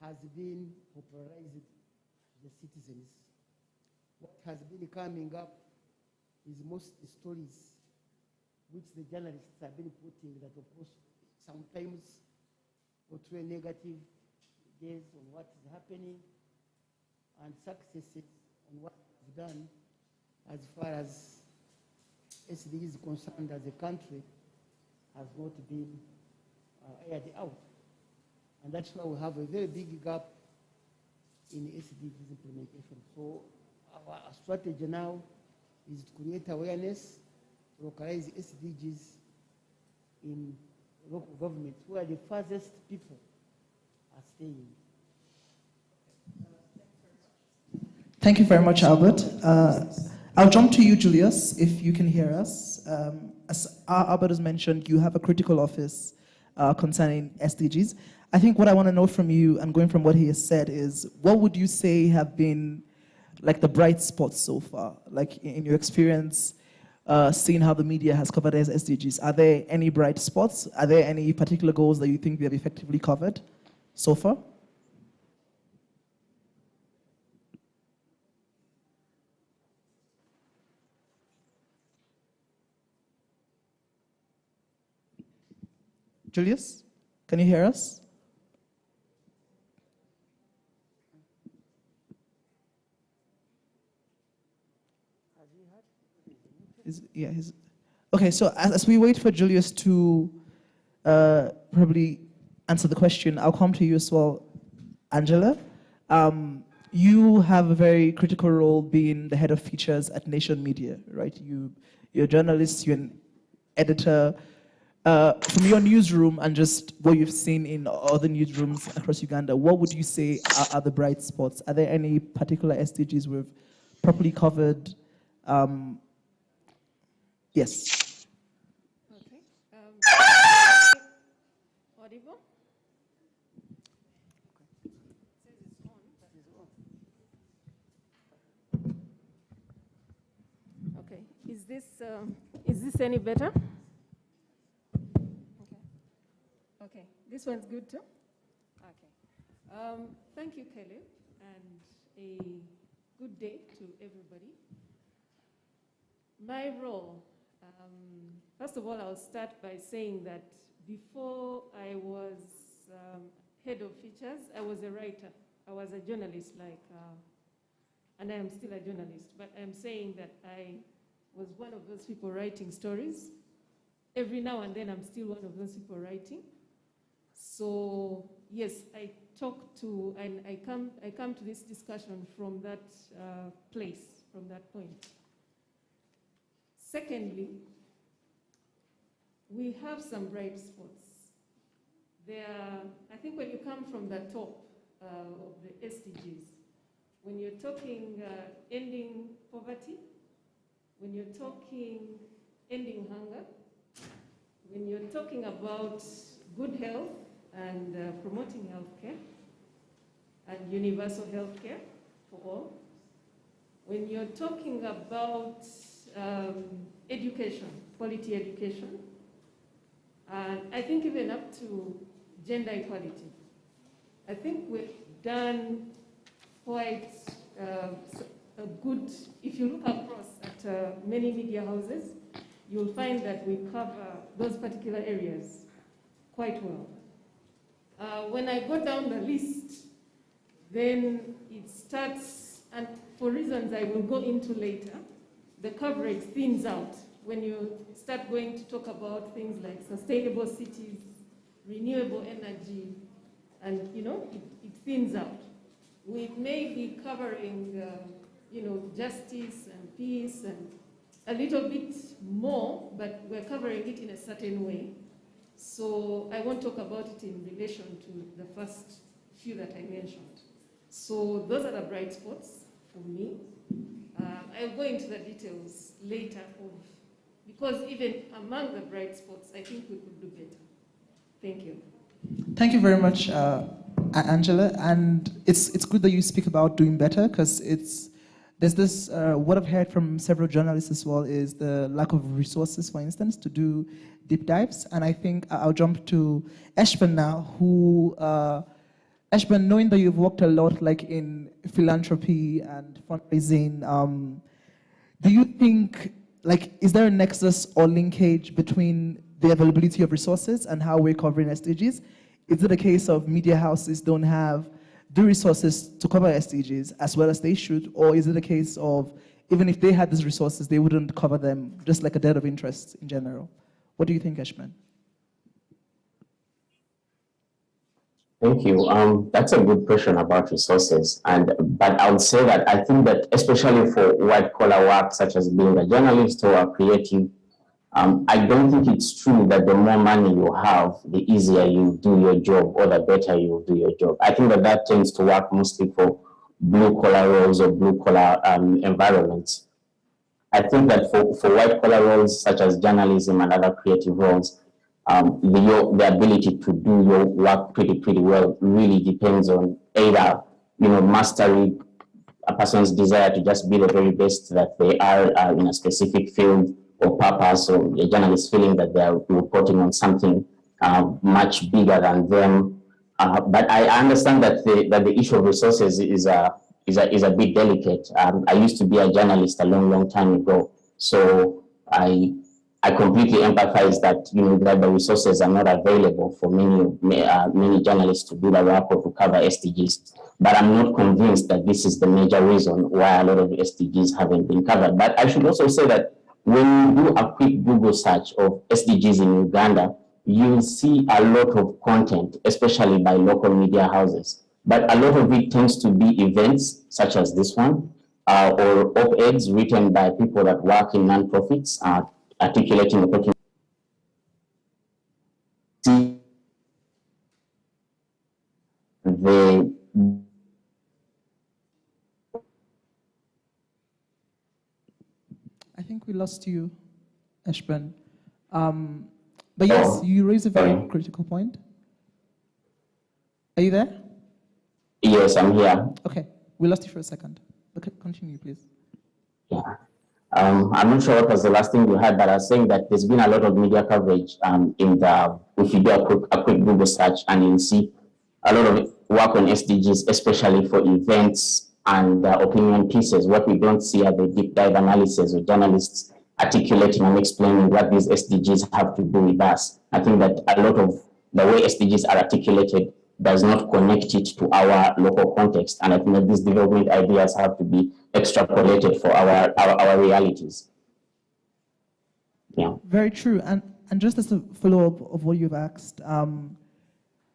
has been popularized to the citizens. What has been coming up is most stories which the journalists have been putting that, of course, sometimes portray negative gaze on what is happening and successes on what we've done as far as SDG is concerned as a country has not been aired out. And that's why we have a very big gap in SDGs implementation. So our strategy now is to create awareness, to localize SDGs in local governments where the farthest people are staying. Thank you very much, Albert. I'll jump to you, Julius, if you can hear us. As Albert has mentioned, you have a critical office concerning SDGs. I think what I want to know from you, and going from what he has said, is what would you say have been like the bright spots so far? Like in your experience, seeing how the media has covered SDGs, are there any bright spots? Are there any particular goals that you think they have effectively covered so far? Julius, can you hear us? Okay, so as we wait for Julius to probably answer the question, I'll come to you as well, Angela. You have a very critical role being the head of features at Nation Media, right? You're a journalist, you're an editor. From your newsroom and just what you've seen in other newsrooms across Uganda, what would you say are the bright spots? Are there any particular SDGs we've properly covered? Yes. Okay. Audible? Okay. Is this any better? Okay, this one's good too? Okay. Thank you, Caleb, and a good day to everybody. My role, first of all, I'll start by saying that before I was head of features, I was a writer. I was a journalist, and I am still a journalist, but I'm saying that I was one of those people writing stories. Every now and then, I'm still one of those people writing. So yes, I talk to, and I come to this discussion from that place, from that point. Secondly, we have some bright spots. I think when you come from the top of the SDGs, when you're talking ending poverty, when you're talking ending hunger, when you're talking about good health and promoting healthcare and universal healthcare for all, when you're talking about education, quality education, and I think even up to gender equality, I think we've done quite a good, if you look across at many media houses, you'll find that we cover those particular areas quite well. When I go down the list, then it starts, and for reasons I will go into later, the coverage thins out when you start going to talk about things like sustainable cities, renewable energy, and it thins out. We may be covering justice and peace and a little bit more, but we're covering it in a certain way. So I won't talk about it in relation to the first few that I mentioned. So those are the bright spots for me. I'll go into the details later because even among the bright spots, I think we could do better. Thank you. Thank you very much, Angela. And it's good that you speak about doing better, because there's this, what I've heard from several journalists as well is the lack of resources, for instance, to do deep dives. And I think I'll jump to Eshben now, who, Eshben, knowing that you've worked a lot in philanthropy and fundraising, do you think, is there a nexus or linkage between the availability of resources and how we're covering SDGs? Is it a case of media houses don't have the resources to cover SDGs as well as they should, or is it a case of even if they had these resources, they wouldn't cover them, just like a debt of interest in general? What do you think, Eshben? Thank you. That's a good question about resources. But I would say that I think that especially for white collar work, such as being a journalist or a creative, I don't think it's true that the more money you have, the easier you do your job or the better you do your job. I think that tends to work mostly for blue collar roles or blue collar environments. I think that for white collar roles, such as journalism and other creative roles, the ability to do your work pretty well really depends on either, mastery, a person's desire to just be the very best that they are in a specific field or purpose, or a journalist feeling that they are reporting on something much bigger than them. But I understand that the issue of resources is a bit delicate. I used to be a journalist a long time ago, so I completely empathize that that the resources are not available for many journalists to do the work or to cover SDGs. But I'm not convinced that this is the major reason why a lot of SDGs haven't been covered. But I should also say that when you do a quick Google search of SDGs in Uganda, you'll see a lot of content, especially by local media houses. But a lot of it tends to be events such as this one, or op-eds written by people that work in non-profits, articulating and talking. I think we lost you, Eshben. But yes, you raise a very critical point. Are you there? Yes, I'm here. Okay, we lost you for a second. But continue, please. Yeah. I'm not sure what was the last thing you had, but I was saying that there's been a lot of media coverage if you do a quick Google search, and you'll see a lot of work on SDGs, especially for events and opinion pieces. What we don't see are the deep dive analysis or journalists articulating and explaining what these SDGs have to do with us. I think that a lot of the way SDGs are articulated does not connect it to our local context. And I think that these development ideas have to be extrapolated for our realities. Yeah. Very true. And just as a follow-up of what you've asked,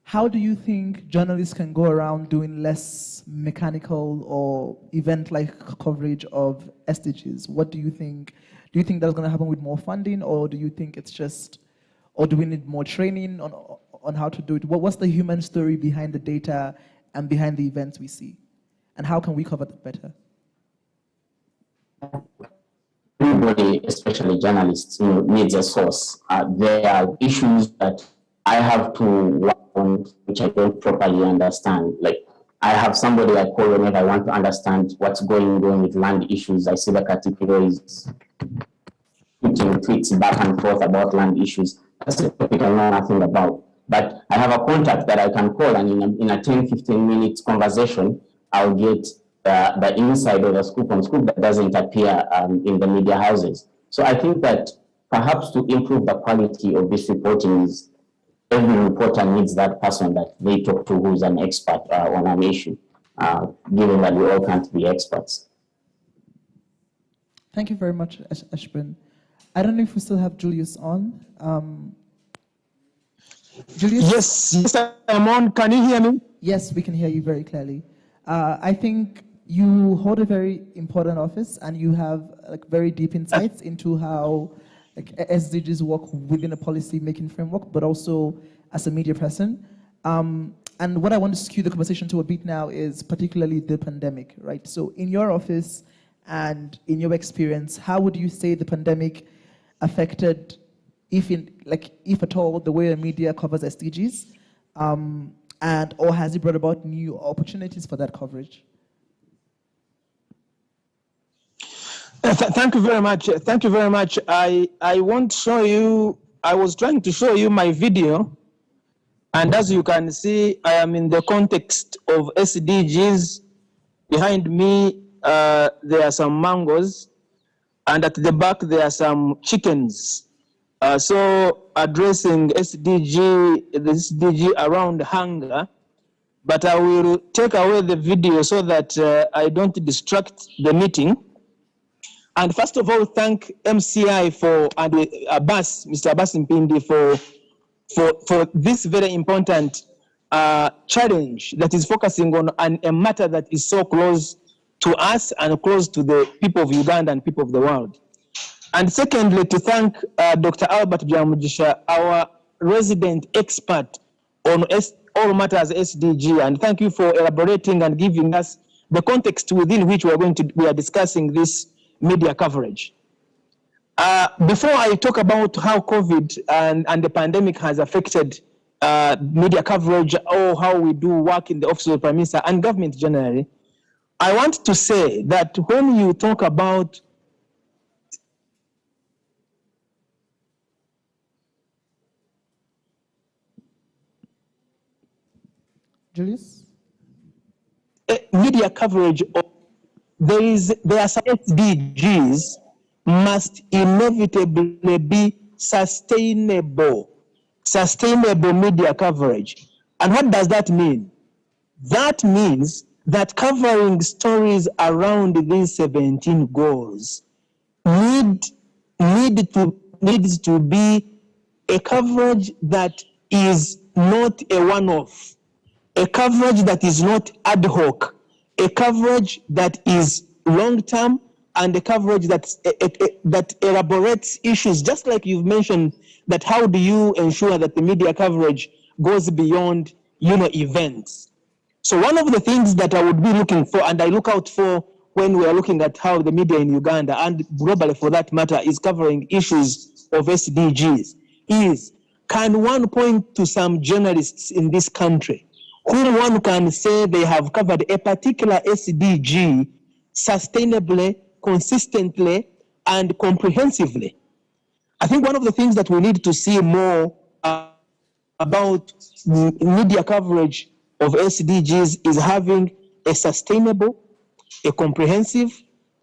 how do you think journalists can go around doing less mechanical or event-like coverage of SDGs? What do you think? Do you think that's going to happen with more funding, or do you think it's just, or do we need more training on how to do it? What's the human story behind the data and behind the events we see? And how can we cover that better? Everybody, especially journalists, needs a source. There are issues that I have to work on which I don't properly understand. Like, I have somebody I call whenever I want to understand what's going on with land issues. I see the caterpillar is shooting tweets back and forth about land issues. That's a topic I know nothing about. But I have a contact that I can call, and in a 10-15 minutes conversation, I'll get the inside of the scoop on scoop that doesn't appear in the media houses. So I think that perhaps to improve the quality of this reporting is every reporter needs that person that they talk to who's an expert on an issue, given that we all can't be experts. Thank you very much, Ashburn. I don't know if we still have Julius on. Julius? Yes, I'm on. Can you hear me? Yes, we can hear you very clearly. I think you hold a very important office, and you have very deep insights into how SDGs work within a policy-making framework, but also as a media person. And what I want to skew the conversation to a bit now is particularly the pandemic, right? So in your office and in your experience, how would you say the pandemic affected, if at all, the way the media covers SDGs? Or has it brought about new opportunities for that coverage? Thank you very much. Thank you very much. I want to show you, I was trying to show you my video. And as you can see, I am in the context of SDGs. Behind me, there are some mangoes. And at the back, there are some chickens. So addressing the SDG around hunger. But I will take away the video so that I don't distract the meeting. And first of all, thank MCI and Mr. Abbas Mpindi for this very important challenge that is focusing on a matter that is so close to us and close to the people of Uganda and people of the world. And secondly, to thank Dr. Albert Byamujisha, our resident expert on all matters SDG, and thank you for elaborating and giving us the context within which we are discussing this media coverage. Before I talk about how COVID and the pandemic has affected media coverage or how we do work in the Office of the Prime Minister and government generally, I want to say that when you talk about Julius? Media coverage, there are some SDGs must inevitably be sustainable media coverage. And what does that mean? That means that covering stories around these 17 goals needs to be a coverage that is not a one-off, a coverage that is not ad hoc, a coverage that is long-term, and a coverage that elaborates issues, just like you've mentioned, that how do you ensure that the media coverage goes beyond, events. So one of the things that I would be looking for, and I look out for when we are looking at how the media in Uganda, and globally for that matter, is covering issues of SDGs, is can one point to some journalists in this country who one can say they have covered a particular SDG sustainably, consistently, and comprehensively. I think one of the things that we need to see more about media coverage of SDGs is having a sustainable, a comprehensive,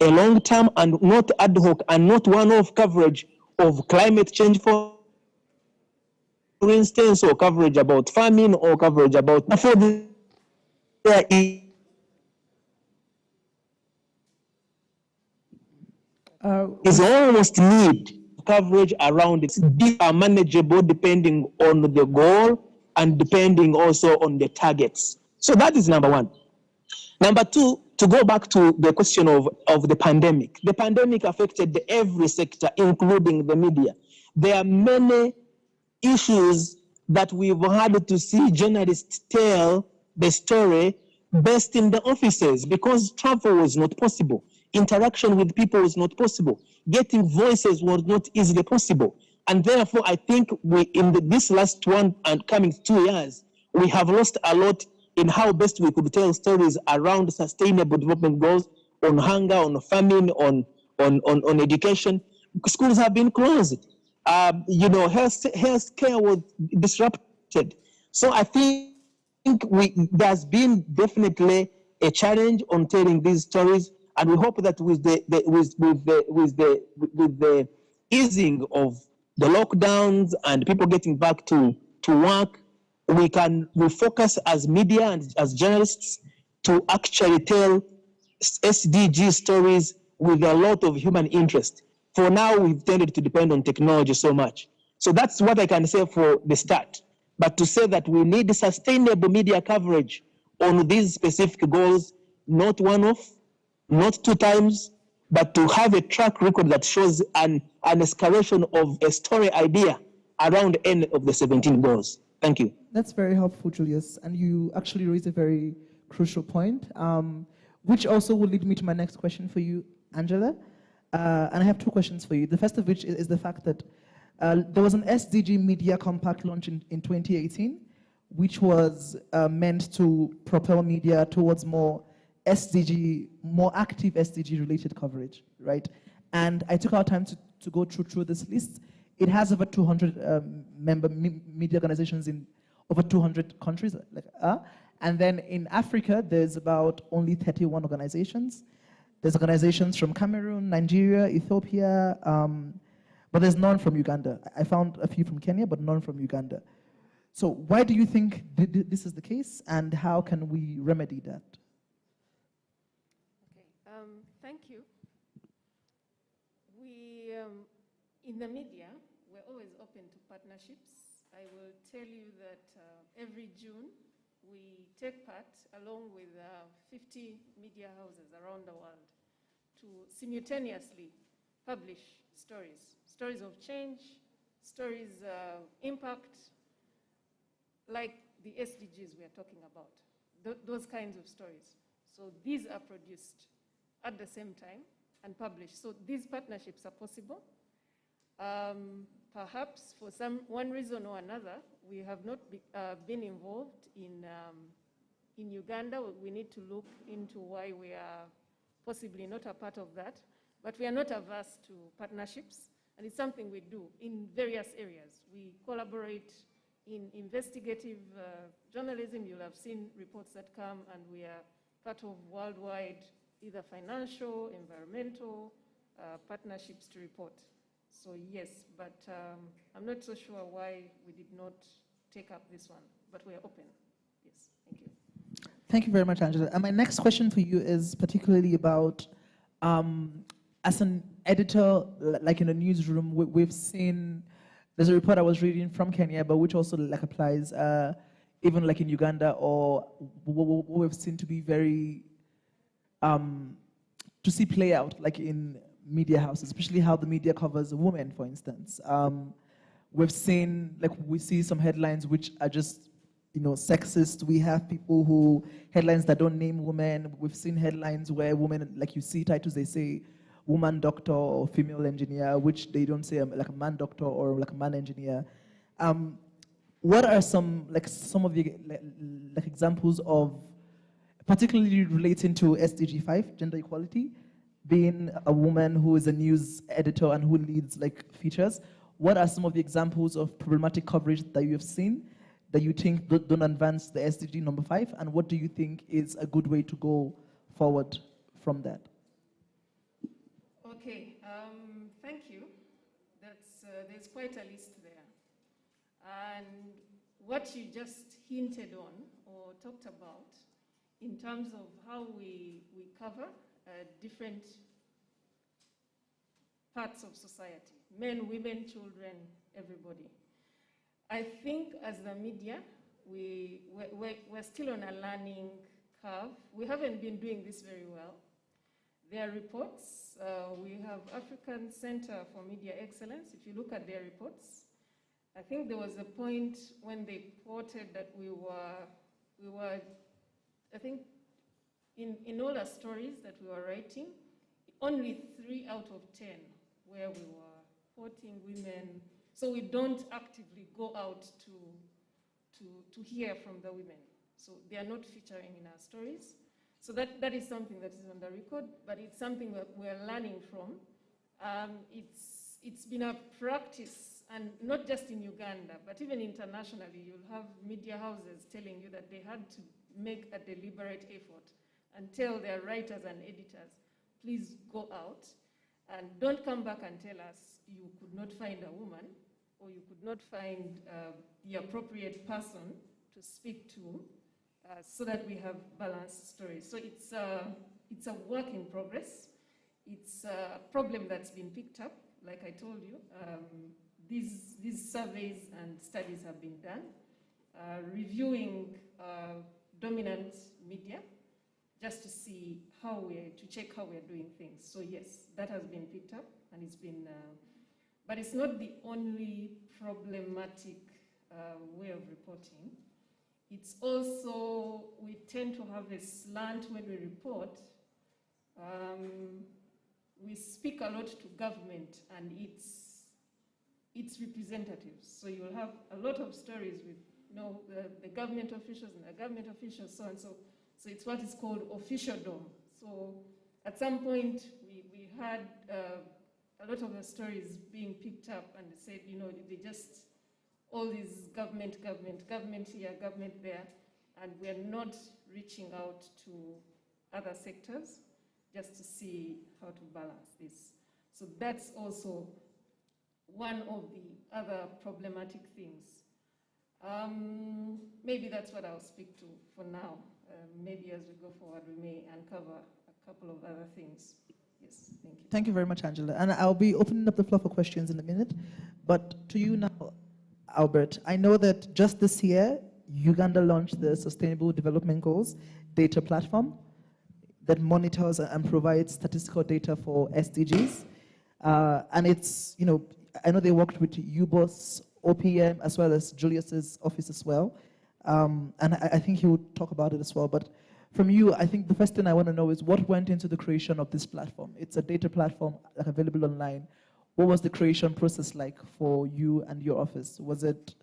a long-term, and not ad hoc and not one-off coverage of climate change, for instance, or coverage about farming, or coverage about there is almost need coverage around it. These are manageable depending on the goal and depending also on the targets. So that is number one. Number two, to go back to the question of the pandemic. The pandemic affected every sector, including the media. There are many issues that we've had to see journalists tell the story based in the offices because travel was not possible. Interaction with people was not possible. Getting voices was not easily possible. And therefore, I think this last one and coming 2 years, we have lost a lot in how best we could tell stories around sustainable development goals, on hunger, on famine, on education. Schools have been closed. Health care was disrupted. So I think there's been definitely a challenge on telling these stories, and we hope that with the easing of the lockdowns and people getting back to work, we focus as media and as journalists to actually tell SDG stories with a lot of human interest. For now, we've tended to depend on technology so much. So that's what I can say for the start. But to say that we need sustainable media coverage on these specific goals, not one-off, not 2 times, but to have a track record that shows an escalation of a story idea around any of the 17 goals. Thank you. That's very helpful, Julius. And you actually raised a very crucial point, which also will lead me to my next question for you, Angela. And I have 2 questions for you. The first of which is the fact that there was an SDG Media Compact launch in 2018, which was meant to propel media towards more active SDG-related coverage, right? And I took our time to go through this list. It has over 200 member media organizations in over 200 countries. And then in Africa, there's about only 31 organizations. There's organizations from Cameroon, Nigeria, Ethiopia, but there's none from Uganda. I found a few from Kenya, but none from Uganda. So why do you think this is the case, and how can we remedy that? Okay, thank you. We, in the media, we're always open to partnerships. I will tell you that every June, we take part, along with 50 media houses around the world, to simultaneously publish stories of change, stories of impact, like the SDGs we are talking about, those kinds of stories. So these are produced at the same time and published. So these partnerships are possible. Perhaps for one reason or another, we have not been involved in Uganda. We need to look into why we are possibly not a part of that. But we are not averse to partnerships, and it's something we do in various areas. We collaborate in investigative journalism. You'll have seen reports that come, and we are part of worldwide either financial, environmental partnerships to report. So yes, but I'm not so sure why we did not take up this one, but we're open. Yes, thank you. Thank you very much, Angela. And my next question for you is particularly about, as an editor, like in a newsroom, we've seen, there's a report I was reading from Kenya, but which also applies even like in Uganda, or what we've seen to be very, to see play out like in media houses, especially how the media covers women, for instance. We've seen, we see some headlines which are just, sexist. We have people headlines that don't name women. We've seen headlines where women, like you see titles, they say woman doctor or female engineer, which they don't say like a man doctor or like a man engineer. What are some of the examples of, particularly relating to SDG 5, gender equality, being a woman who is a news editor and who leads like features, what are some of the examples of problematic coverage that you have seen that you think don't advance the SDG number 5, and what do you think is a good way to go forward from that? Okay, thank you. There's quite a list there. And what you just hinted on or talked about in terms of how we cover different parts of society, men, women, children, everybody. I think as the media, we're still on a learning curve. We haven't been doing this very well. Their reports, we have African Center for Media Excellence. If you look at their reports, I think there was a point when they quoted that we were, I think, in all the stories that we were writing, only 3 out of 10 where we were quoting women. So we don't actively go out to hear from the women. So they are not featuring in our stories. So that is something that is on the record, but it's something that we're learning from. It's been a practice, and not just in Uganda, but even internationally, you'll have media houses telling you that they had to make a deliberate effort and tell their writers and editors, please go out and don't come back and tell us you could not find a woman or you could not find the appropriate person to speak to so that we have balanced stories. So it's a work in progress. It's a problem that's been picked up, like I told you. These surveys and studies have been done, reviewing dominant media, just to see to check how we're doing things. So yes, that has been picked up, and it's been, but it's not the only problematic way of reporting. It's also, we tend to have a slant when we report. We speak a lot to government and its representatives. So you'll have a lot of stories with the government officials and the government officials, so and so. So it's what is called officialdom. So at some point, we had a lot of the stories being picked up, and they said, they just, all these government here, government there, and we're not reaching out to other sectors just to see how to balance this. So that's also one of the other problematic things. Maybe that's what I'll speak to for now. Maybe as we go forward, we may uncover a couple of other things. Yes, thank you. Thank you very much, Angela. And I'll be opening up the floor for questions in a minute. But to you now, Albert, I know that just this year, Uganda launched the Sustainable Development Goals data platform that monitors and provides statistical data for SDGs. And it's, I know they worked with UBOS, OPM, as well as Julius's office as well. And I think he would talk about it as well. But from you, I think the first thing I want to know is what went into the creation of this platform? It's a data platform available online. What was the creation process like for you and your office? Was it,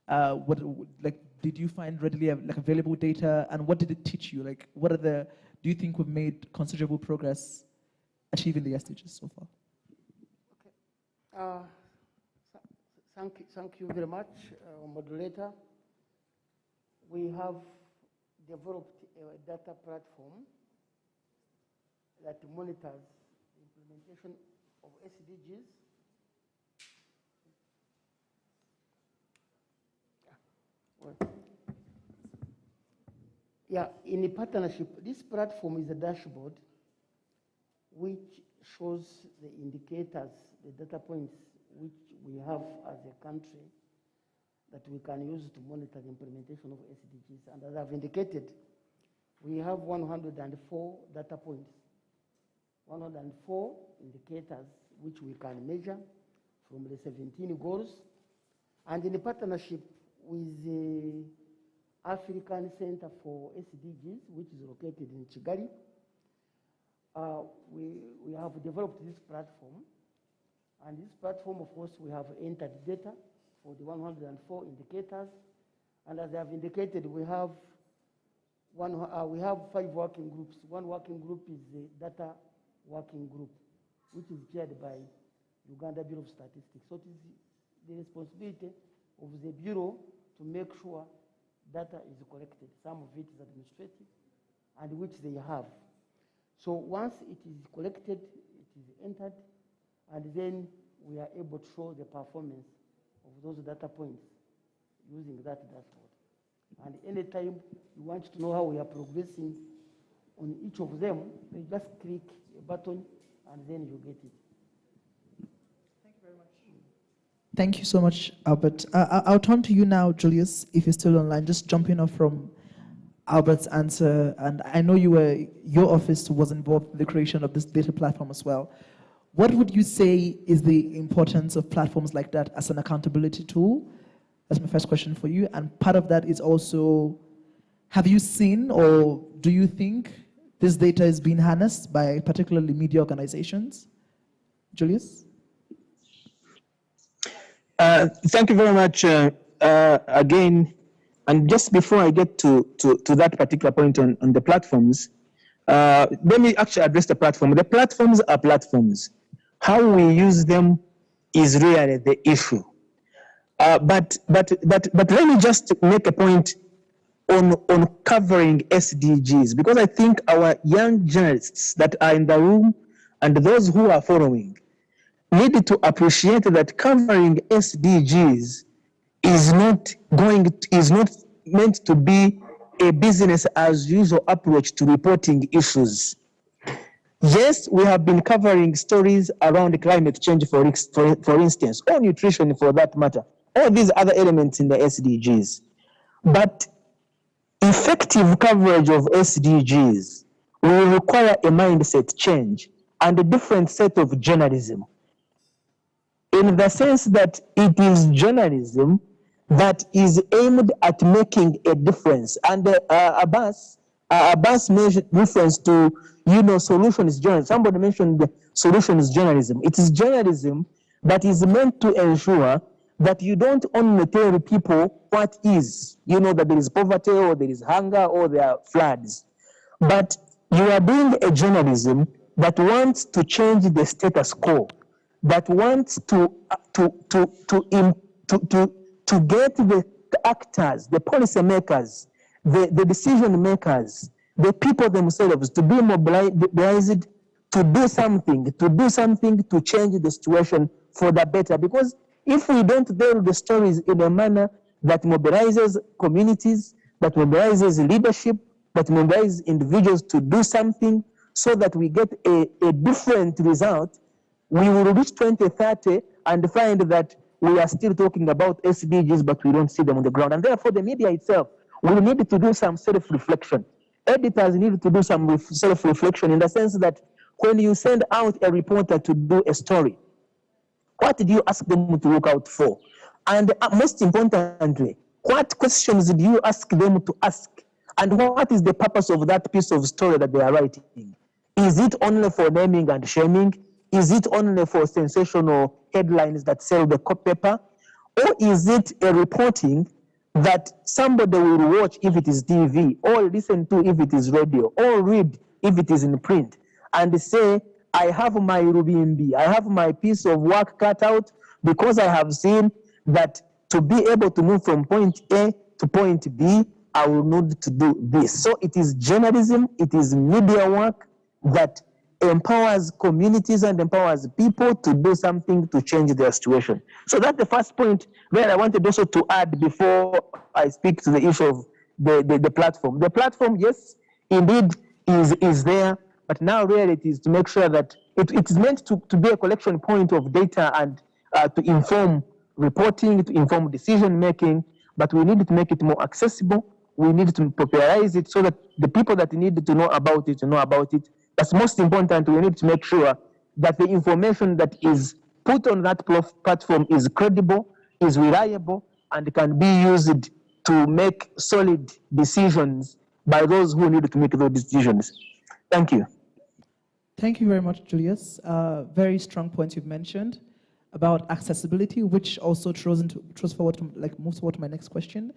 did you find readily available data, and what did it teach you? Do you think we've made considerable progress achieving the SDGs so far? Okay. Thank you very much, moderator. We have developed a data platform that monitors the implementation of SDGs. Yeah, in a partnership, this platform is a dashboard which shows the indicators, the data points which we have as a country that we can use to monitor the implementation of SDGs. And as I've indicated, we have 104 data points, 104 indicators which we can measure from the 17 goals. And in a partnership with the African Center for SDGs, which is located in Kigali, we have developed this platform. And this platform, of course, we have entered data for the 104 indicators. And as I have indicated, we have 5 working groups. One working group is the data working group, which is chaired by Uganda Bureau of Statistics. So it is the responsibility of the Bureau to make sure data is collected. Some of it is administrative, and which they have. So once it is collected, it is entered, and then we are able to show the performance of those data points using that dashboard. And anytime you want to know how we are progressing on each of them, you just click a button and then you get it. Thank you so much, Albert. I'll turn to you now, Julius, if you're still online. Just jumping off from Albert's answer, and I know your office was involved in the creation of this data platform as well. What would you say is the importance of platforms like that as an accountability tool? That's my first question for you. And part of that is also, have you seen or do you think this data is being harnessed by particularly media organizations? Julius? Thank you very much again. And just before I get to that particular point on the platforms, let me actually address the platform. The platforms are platforms. How we use them is really the issue. But let me just make a point on covering SDGs, because I think our young journalists that are in the room and those who are following need to appreciate that covering SDGs is not meant to be a business as usual approach to reporting issues. Yes, we have been covering stories around climate change, for instance, or nutrition for that matter, all these other elements in the SDGs. But effective coverage of SDGs will require a mindset change and a different set of journalism, in the sense that it is journalism that is aimed at making a difference. And Abbas made reference to, solutions journalism. Somebody mentioned the solutions journalism. It is journalism that is meant to ensure that you don't only tell people what is, that there is poverty or there is hunger or there are floods, but you are doing a journalism that wants to change the status quo, that wants to get the actors, the policy makers, the decision makers, the people themselves to be mobilized to do something to change the situation for the better. Because if we don't tell the stories in a manner that mobilizes communities, that mobilizes leadership, that mobilizes individuals to do something so that we get a different result, we will reach 2030 and find that we are still talking about SDGs, but we don't see them on the ground. And therefore, the media itself will need to do some self-reflection. Editors need to do some self-reflection in the sense that when you send out a reporter to do a story, what did you ask them to look out for? And most importantly, what questions did you ask them to ask? And what is the purpose of that piece of story that they are writing? Is it only for naming and shaming? Is it only for sensational headlines that sell the paper? Or is it a reporting that somebody will watch if it is TV, or listen to if it is radio, or read if it is in print, and say, I have my Rubimbi, I have my piece of work cut out, because I have seen that to be able to move from point A to point B, I will need to do this. So it is journalism, it is media work that empowers communities and empowers people to do something to change their situation. So that's the first point where I wanted also to add before I speak to the issue of the platform. The platform, yes, indeed is there, but now really it is to make sure that it is meant to be a collection point of data and to inform reporting, to inform decision making, but we need to make it more accessible. We need to popularize it so that the people that need to know about it know about it. That's most important. We need to make sure that the information that is put on that platform is credible, is reliable, and can be used to make solid decisions by those who need to make those decisions. Thank you. Thank you very much, Julius. Very strong points you've mentioned about accessibility, which also moves forward to my next question.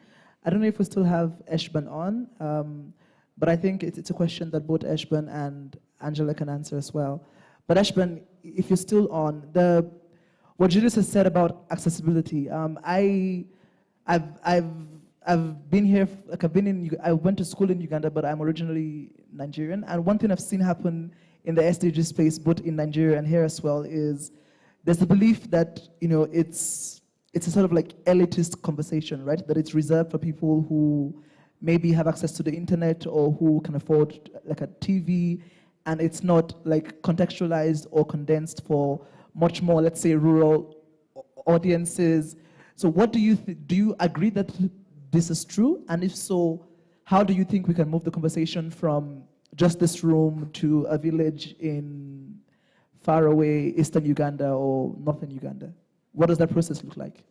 I don't know if we still have Eshban on, but I think it's a question that both Eshban and Angela can answer as well. But Ashburn, if you're still on, what Julius has said about accessibility, I've been here, like I went to school in Uganda, but I'm originally Nigerian. And one thing I've seen happen in the SDG space, both in Nigeria and here as well, is there's the belief that, it's a sort of like elitist conversation, right? That it's reserved for people who maybe have access to the internet or who can afford like a TV, and it's not like contextualized or condensed for much more, let's say, rural audiences. So what do you agree that this is true? And if so, how do you think we can move the conversation from just this room to a village in faraway eastern Uganda or northern Uganda? What does that process look like?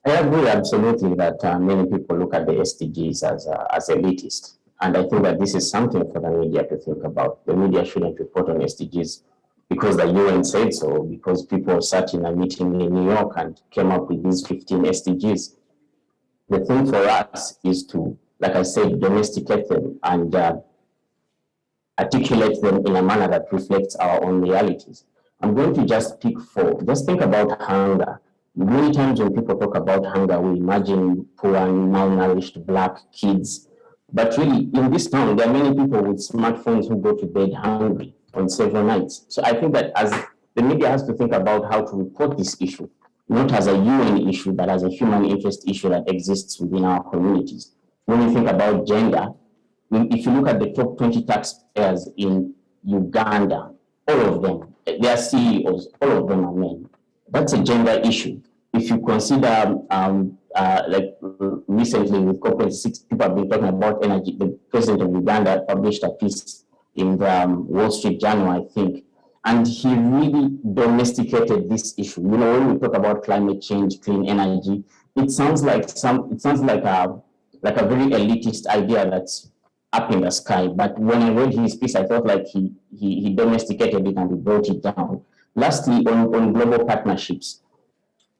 I agree absolutely that many people look at the SDGs as elitist. And I think that this is something for the media to think about. The media shouldn't report on SDGs because the UN said so, because people sat in a meeting in New York and came up with these 15 SDGs. The thing for us is to, like I said, domesticate them and articulate them in a manner that reflects our own realities. I'm going to just pick four. Just think about hunger. Many times when people talk about hunger, we imagine poor and malnourished black kids. But really, in this town, there are many people with smartphones who go to bed hungry on several nights. So I think that as the media has to think about how to report this issue, not as a UN issue, but as a human interest issue that exists within our communities. When you think about gender, if you look at the top 20 taxpayers in Uganda, all of them, their CEOs, all of them are men. That's a gender issue. If you consider, like recently with COP26, people have been talking about energy. The president of Uganda published a piece in the Wall Street Journal, I think, and he really domesticated this issue. When we talk about climate change, clean energy, it sounds like a very elitist idea that's up in the sky. But when I read his piece, I felt like he domesticated it and he brought it down. Lastly, on global partnerships.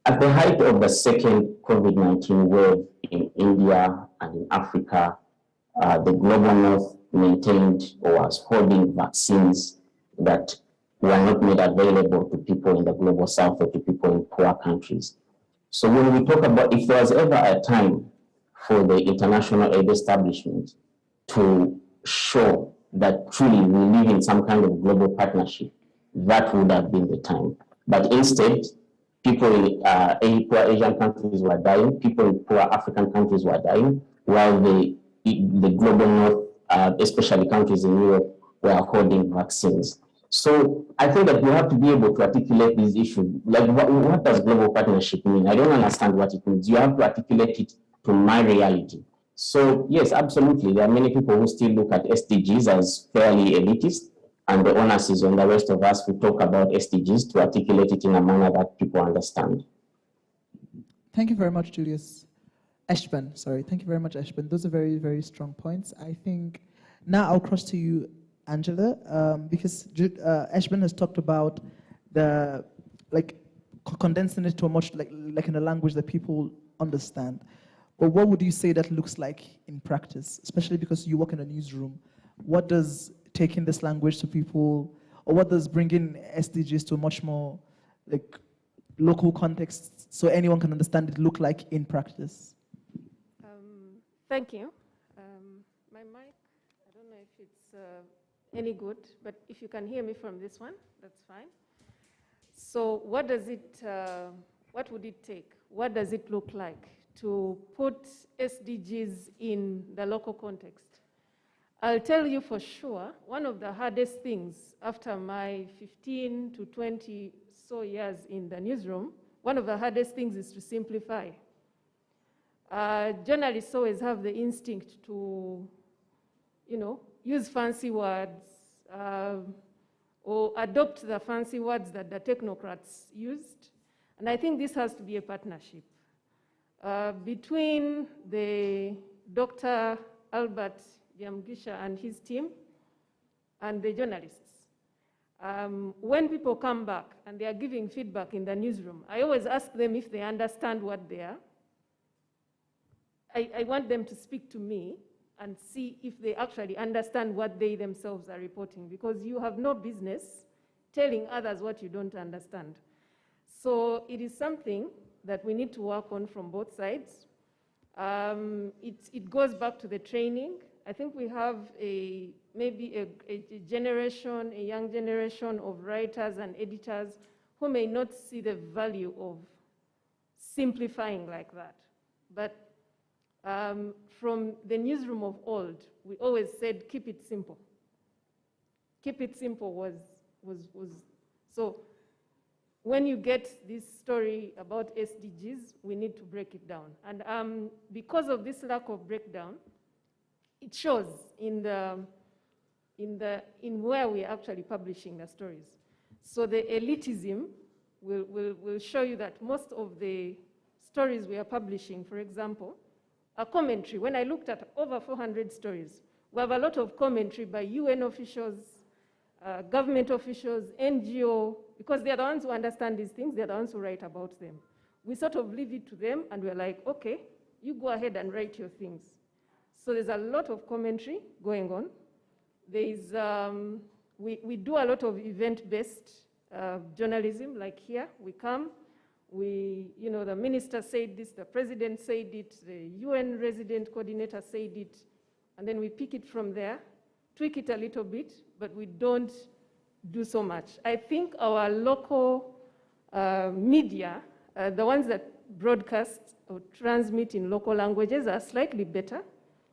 At the height of the second COVID-19 wave in India and in Africa, the global north maintained or was holding vaccines that were not made available to people in the global south or to people in poor countries. So when we talk about, if there was ever a time for the international aid establishment to show that truly we live in some kind of global partnership, that would have been the time. But instead, people in poor Asian countries were dying, people in poor African countries were dying, while the global north, especially countries in Europe, were holding vaccines. So I think that we have to be able to articulate these issues. Like, what does global partnership mean? I don't understand what it means. You have to articulate it to my reality. So yes, absolutely. There are many people who still look at SDGs as fairly elitist, and the onus is on the rest of us who talk about SDGs to articulate it in a manner that people understand. Thank you very much, Julius. Ashburn, sorry. Thank you very much, Ashburn. Those are very, very strong points. I think now I'll cross to you, Angela, because Ashburn has talked about the condensing it to a much like in a language that people understand. But what would you say that looks like in practice, especially because you work in a newsroom? What does taking this language to people, or what does bringing SDGs to a much more local context so anyone can understand it look like in practice? Thank you. My mic, I don't know if it's any good, but if you can hear me from this one, that's fine. So what would it take? What does it look like to put SDGs in the local context? I'll tell you for sure, one of the hardest things after my 15 to 20 so years in the newsroom, one of the hardest things is to simplify. Journalists always have the instinct to, use fancy words or adopt the fancy words that the technocrats used. And I think this has to be a partnership between the Dr. Albert Yamugisha and his team and the journalists. When people come back and they are giving feedback in the newsroom, I always ask them if they understand what they are. I want them to speak to me and see if they actually understand what they themselves are reporting, because you have no business telling others what you don't understand. So it is something that we need to work on from both sides. It goes back to the training. I think we have maybe a generation, a young generation of writers and editors who may not see the value of simplifying like that. But from the newsroom of old, we always said, keep it simple. Keep it simple was so when you get this story about SDGs, we need to break it down. And because of this lack of breakdown, it shows in where we're actually publishing the stories. So the elitism will show you that most of the stories we are publishing, for example, are commentary. When I looked at over 400 stories, we have a lot of commentary by UN officials, government officials, NGO, because they're the ones who understand these things, they're the ones who write about them. We sort of leave it to them, and we're like, okay, you go ahead and write your things. So there's a lot of commentary going on. There's, we do a lot of event-based journalism, like here, we come, the minister said this, the president said it, the UN resident coordinator said it, and then we pick it from there, tweak it a little bit, but we don't do so much. I think our local media, the ones that broadcast or transmit in local languages, are slightly better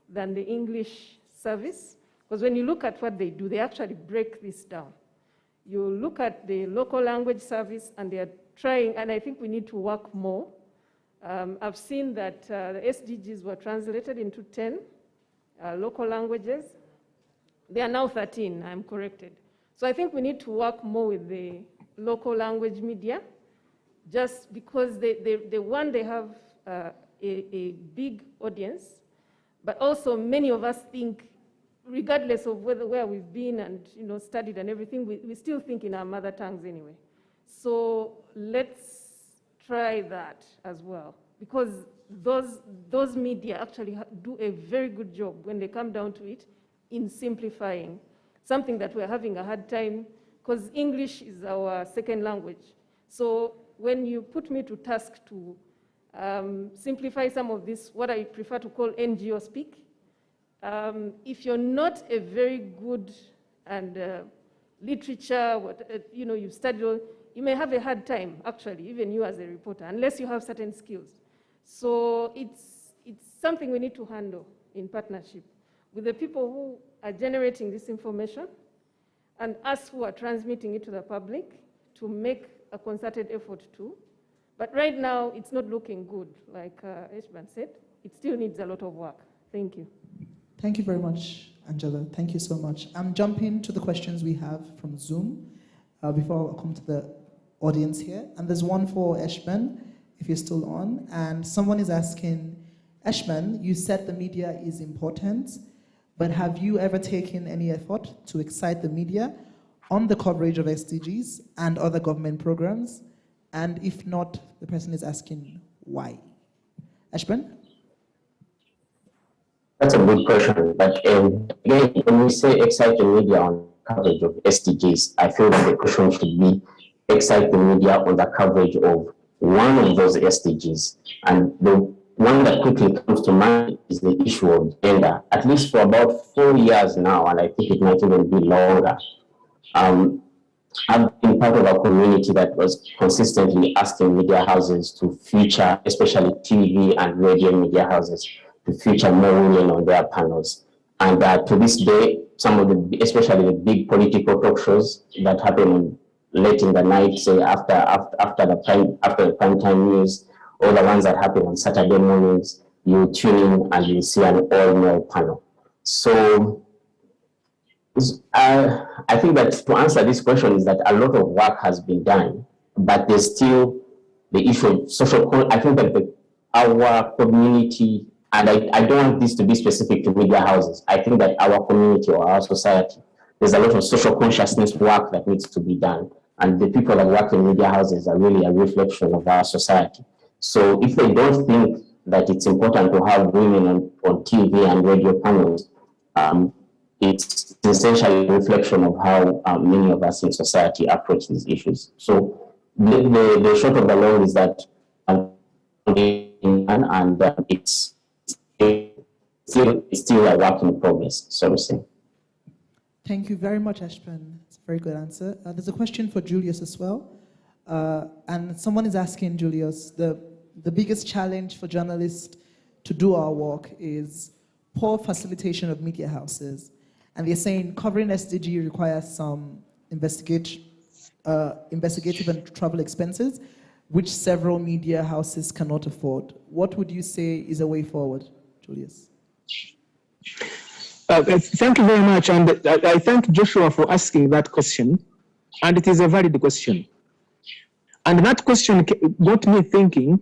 than the English service, because when you look at what they do, they actually break this down. You look at the local language service, and they are trying, and I think we need to work more. I've seen that the SDGs were translated into 10 local languages. They are now 13, I'm corrected. So I think we need to work more with the local language media, just because they have a big audience, but also many of us think, regardless of where we've been and studied and everything, we still think in our mother tongues anyway. So let's try that as well, because those media actually do a very good job when they come down to it in simplifying, something that we're having a hard time, because English is our second language. So when you put me to task to simplify some of this, what I prefer to call NGO speak, if you're not a very good and literature, you've studied, you may have a hard time, actually, even you as a reporter, unless you have certain skills. So it's something we need to handle in partnership with the people who are generating this information and us who are transmitting it to the public, to make a concerted effort too. But right now, it's not looking good. Like Eshban said, it still needs a lot of work. Thank you. Thank you very much, Angela. Thank you so much. I'm jumping to the questions we have from Zoom before I come to the audience here. And there's one for Eshban, if you're still on. And someone is asking, Eshban, you said the media is important, but have you ever taken any effort to excite the media on the coverage of SDGs and other government programs? And if not, the person is asking why. Eshban? That's a good question. But again, when we say excite the media on coverage of SDGs, I feel that the question should be excite the media on the coverage of one of those SDGs. And the one that quickly comes to mind is the issue of gender. At least for about 4 years now, and I think it might even be longer, I've been part of a community that was consistently asking media houses to feature, especially TV and radio media houses, to feature more women on their panels. And to this day, some of the, especially the big political talk shows that happen late in the night, say after the prime time news, or the ones that happen on Saturday mornings, you tune in and you see an all-male panel. So I think that to answer this question is that a lot of work has been done, but there's still the issue of social. I think that our community, and I don't want this to be specific to media houses, I think that our community or our society, there's a lot of social consciousness work that needs to be done. And the people that work in media houses are really a reflection of our society. So if they don't think that it's important to have women on TV and radio panels. It's essentially a reflection of how many of us in society approach these issues. So the short of the long is that it's still a work in progress, so to say. Thank you very much, Ashpan. It's a very good answer. There's a question for Julius as well. And someone is asking Julius, the biggest challenge for journalists to do our work is poor facilitation of media houses. And they're saying covering SDG requires some investigative and travel expenses, which several media houses cannot afford. What would you say is a way forward, Julius? Thank you very much, and I thank Joshua for asking that question, and it is a valid question. And that question got me thinking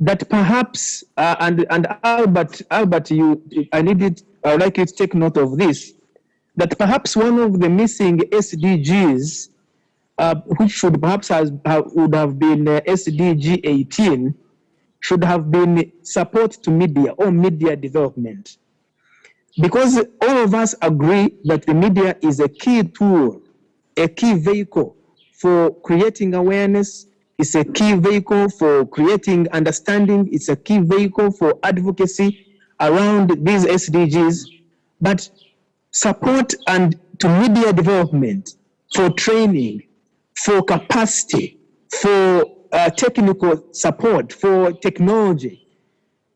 that perhaps, and Albert, I would like you to take note of this, that perhaps one of the missing SDGs, which should perhaps would have been SDG 18, should have been support to media or media development. Because all of us agree that the media is a key tool, a key vehicle for creating awareness. It's a key vehicle for creating understanding. It's a key vehicle for advocacy around these SDGs. But support and to media development, for training, for capacity, for technical support, for technology,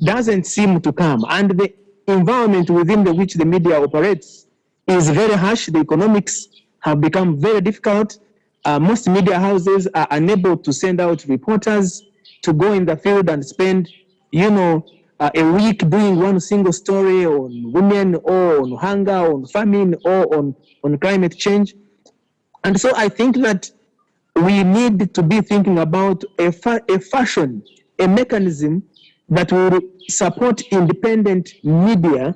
doesn't seem to come. And the environment within which the media operates is very harsh. The economics have become very difficult. Most media houses are unable to send out reporters to go in the field and spend, a week doing one single story on women or on hunger, on famine, or on climate change. And so I think that we need to be thinking about a fashion, a mechanism that will support independent media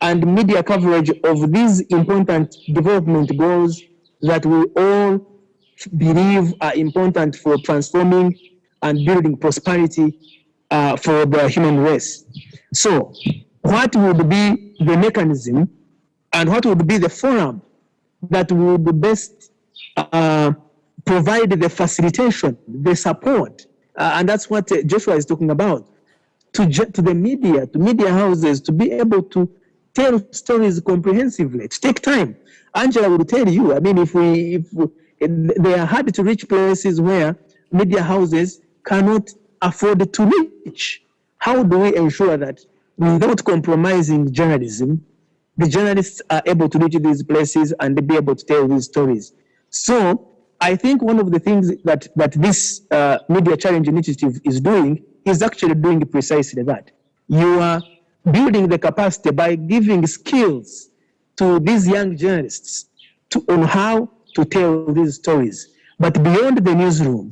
and media coverage of these important development goals that we all believe are important for transforming and building prosperity for the human race. So what would be the mechanism and what would be the forum that would best provide the facilitation, the support, and that's what Joshua is talking about, to the media, to media houses, to be able to tell stories comprehensively, to take time. Angela will tell you, I mean, if they are hard to reach places where media houses cannot afford to reach. How do we ensure that without compromising journalism, the journalists are able to reach these places and be able to tell these stories? So I think one of the things that this Media Challenge Initiative is doing is actually doing precisely that. You are building the capacity by giving skills to these young journalists on how to tell these stories. But beyond the newsroom,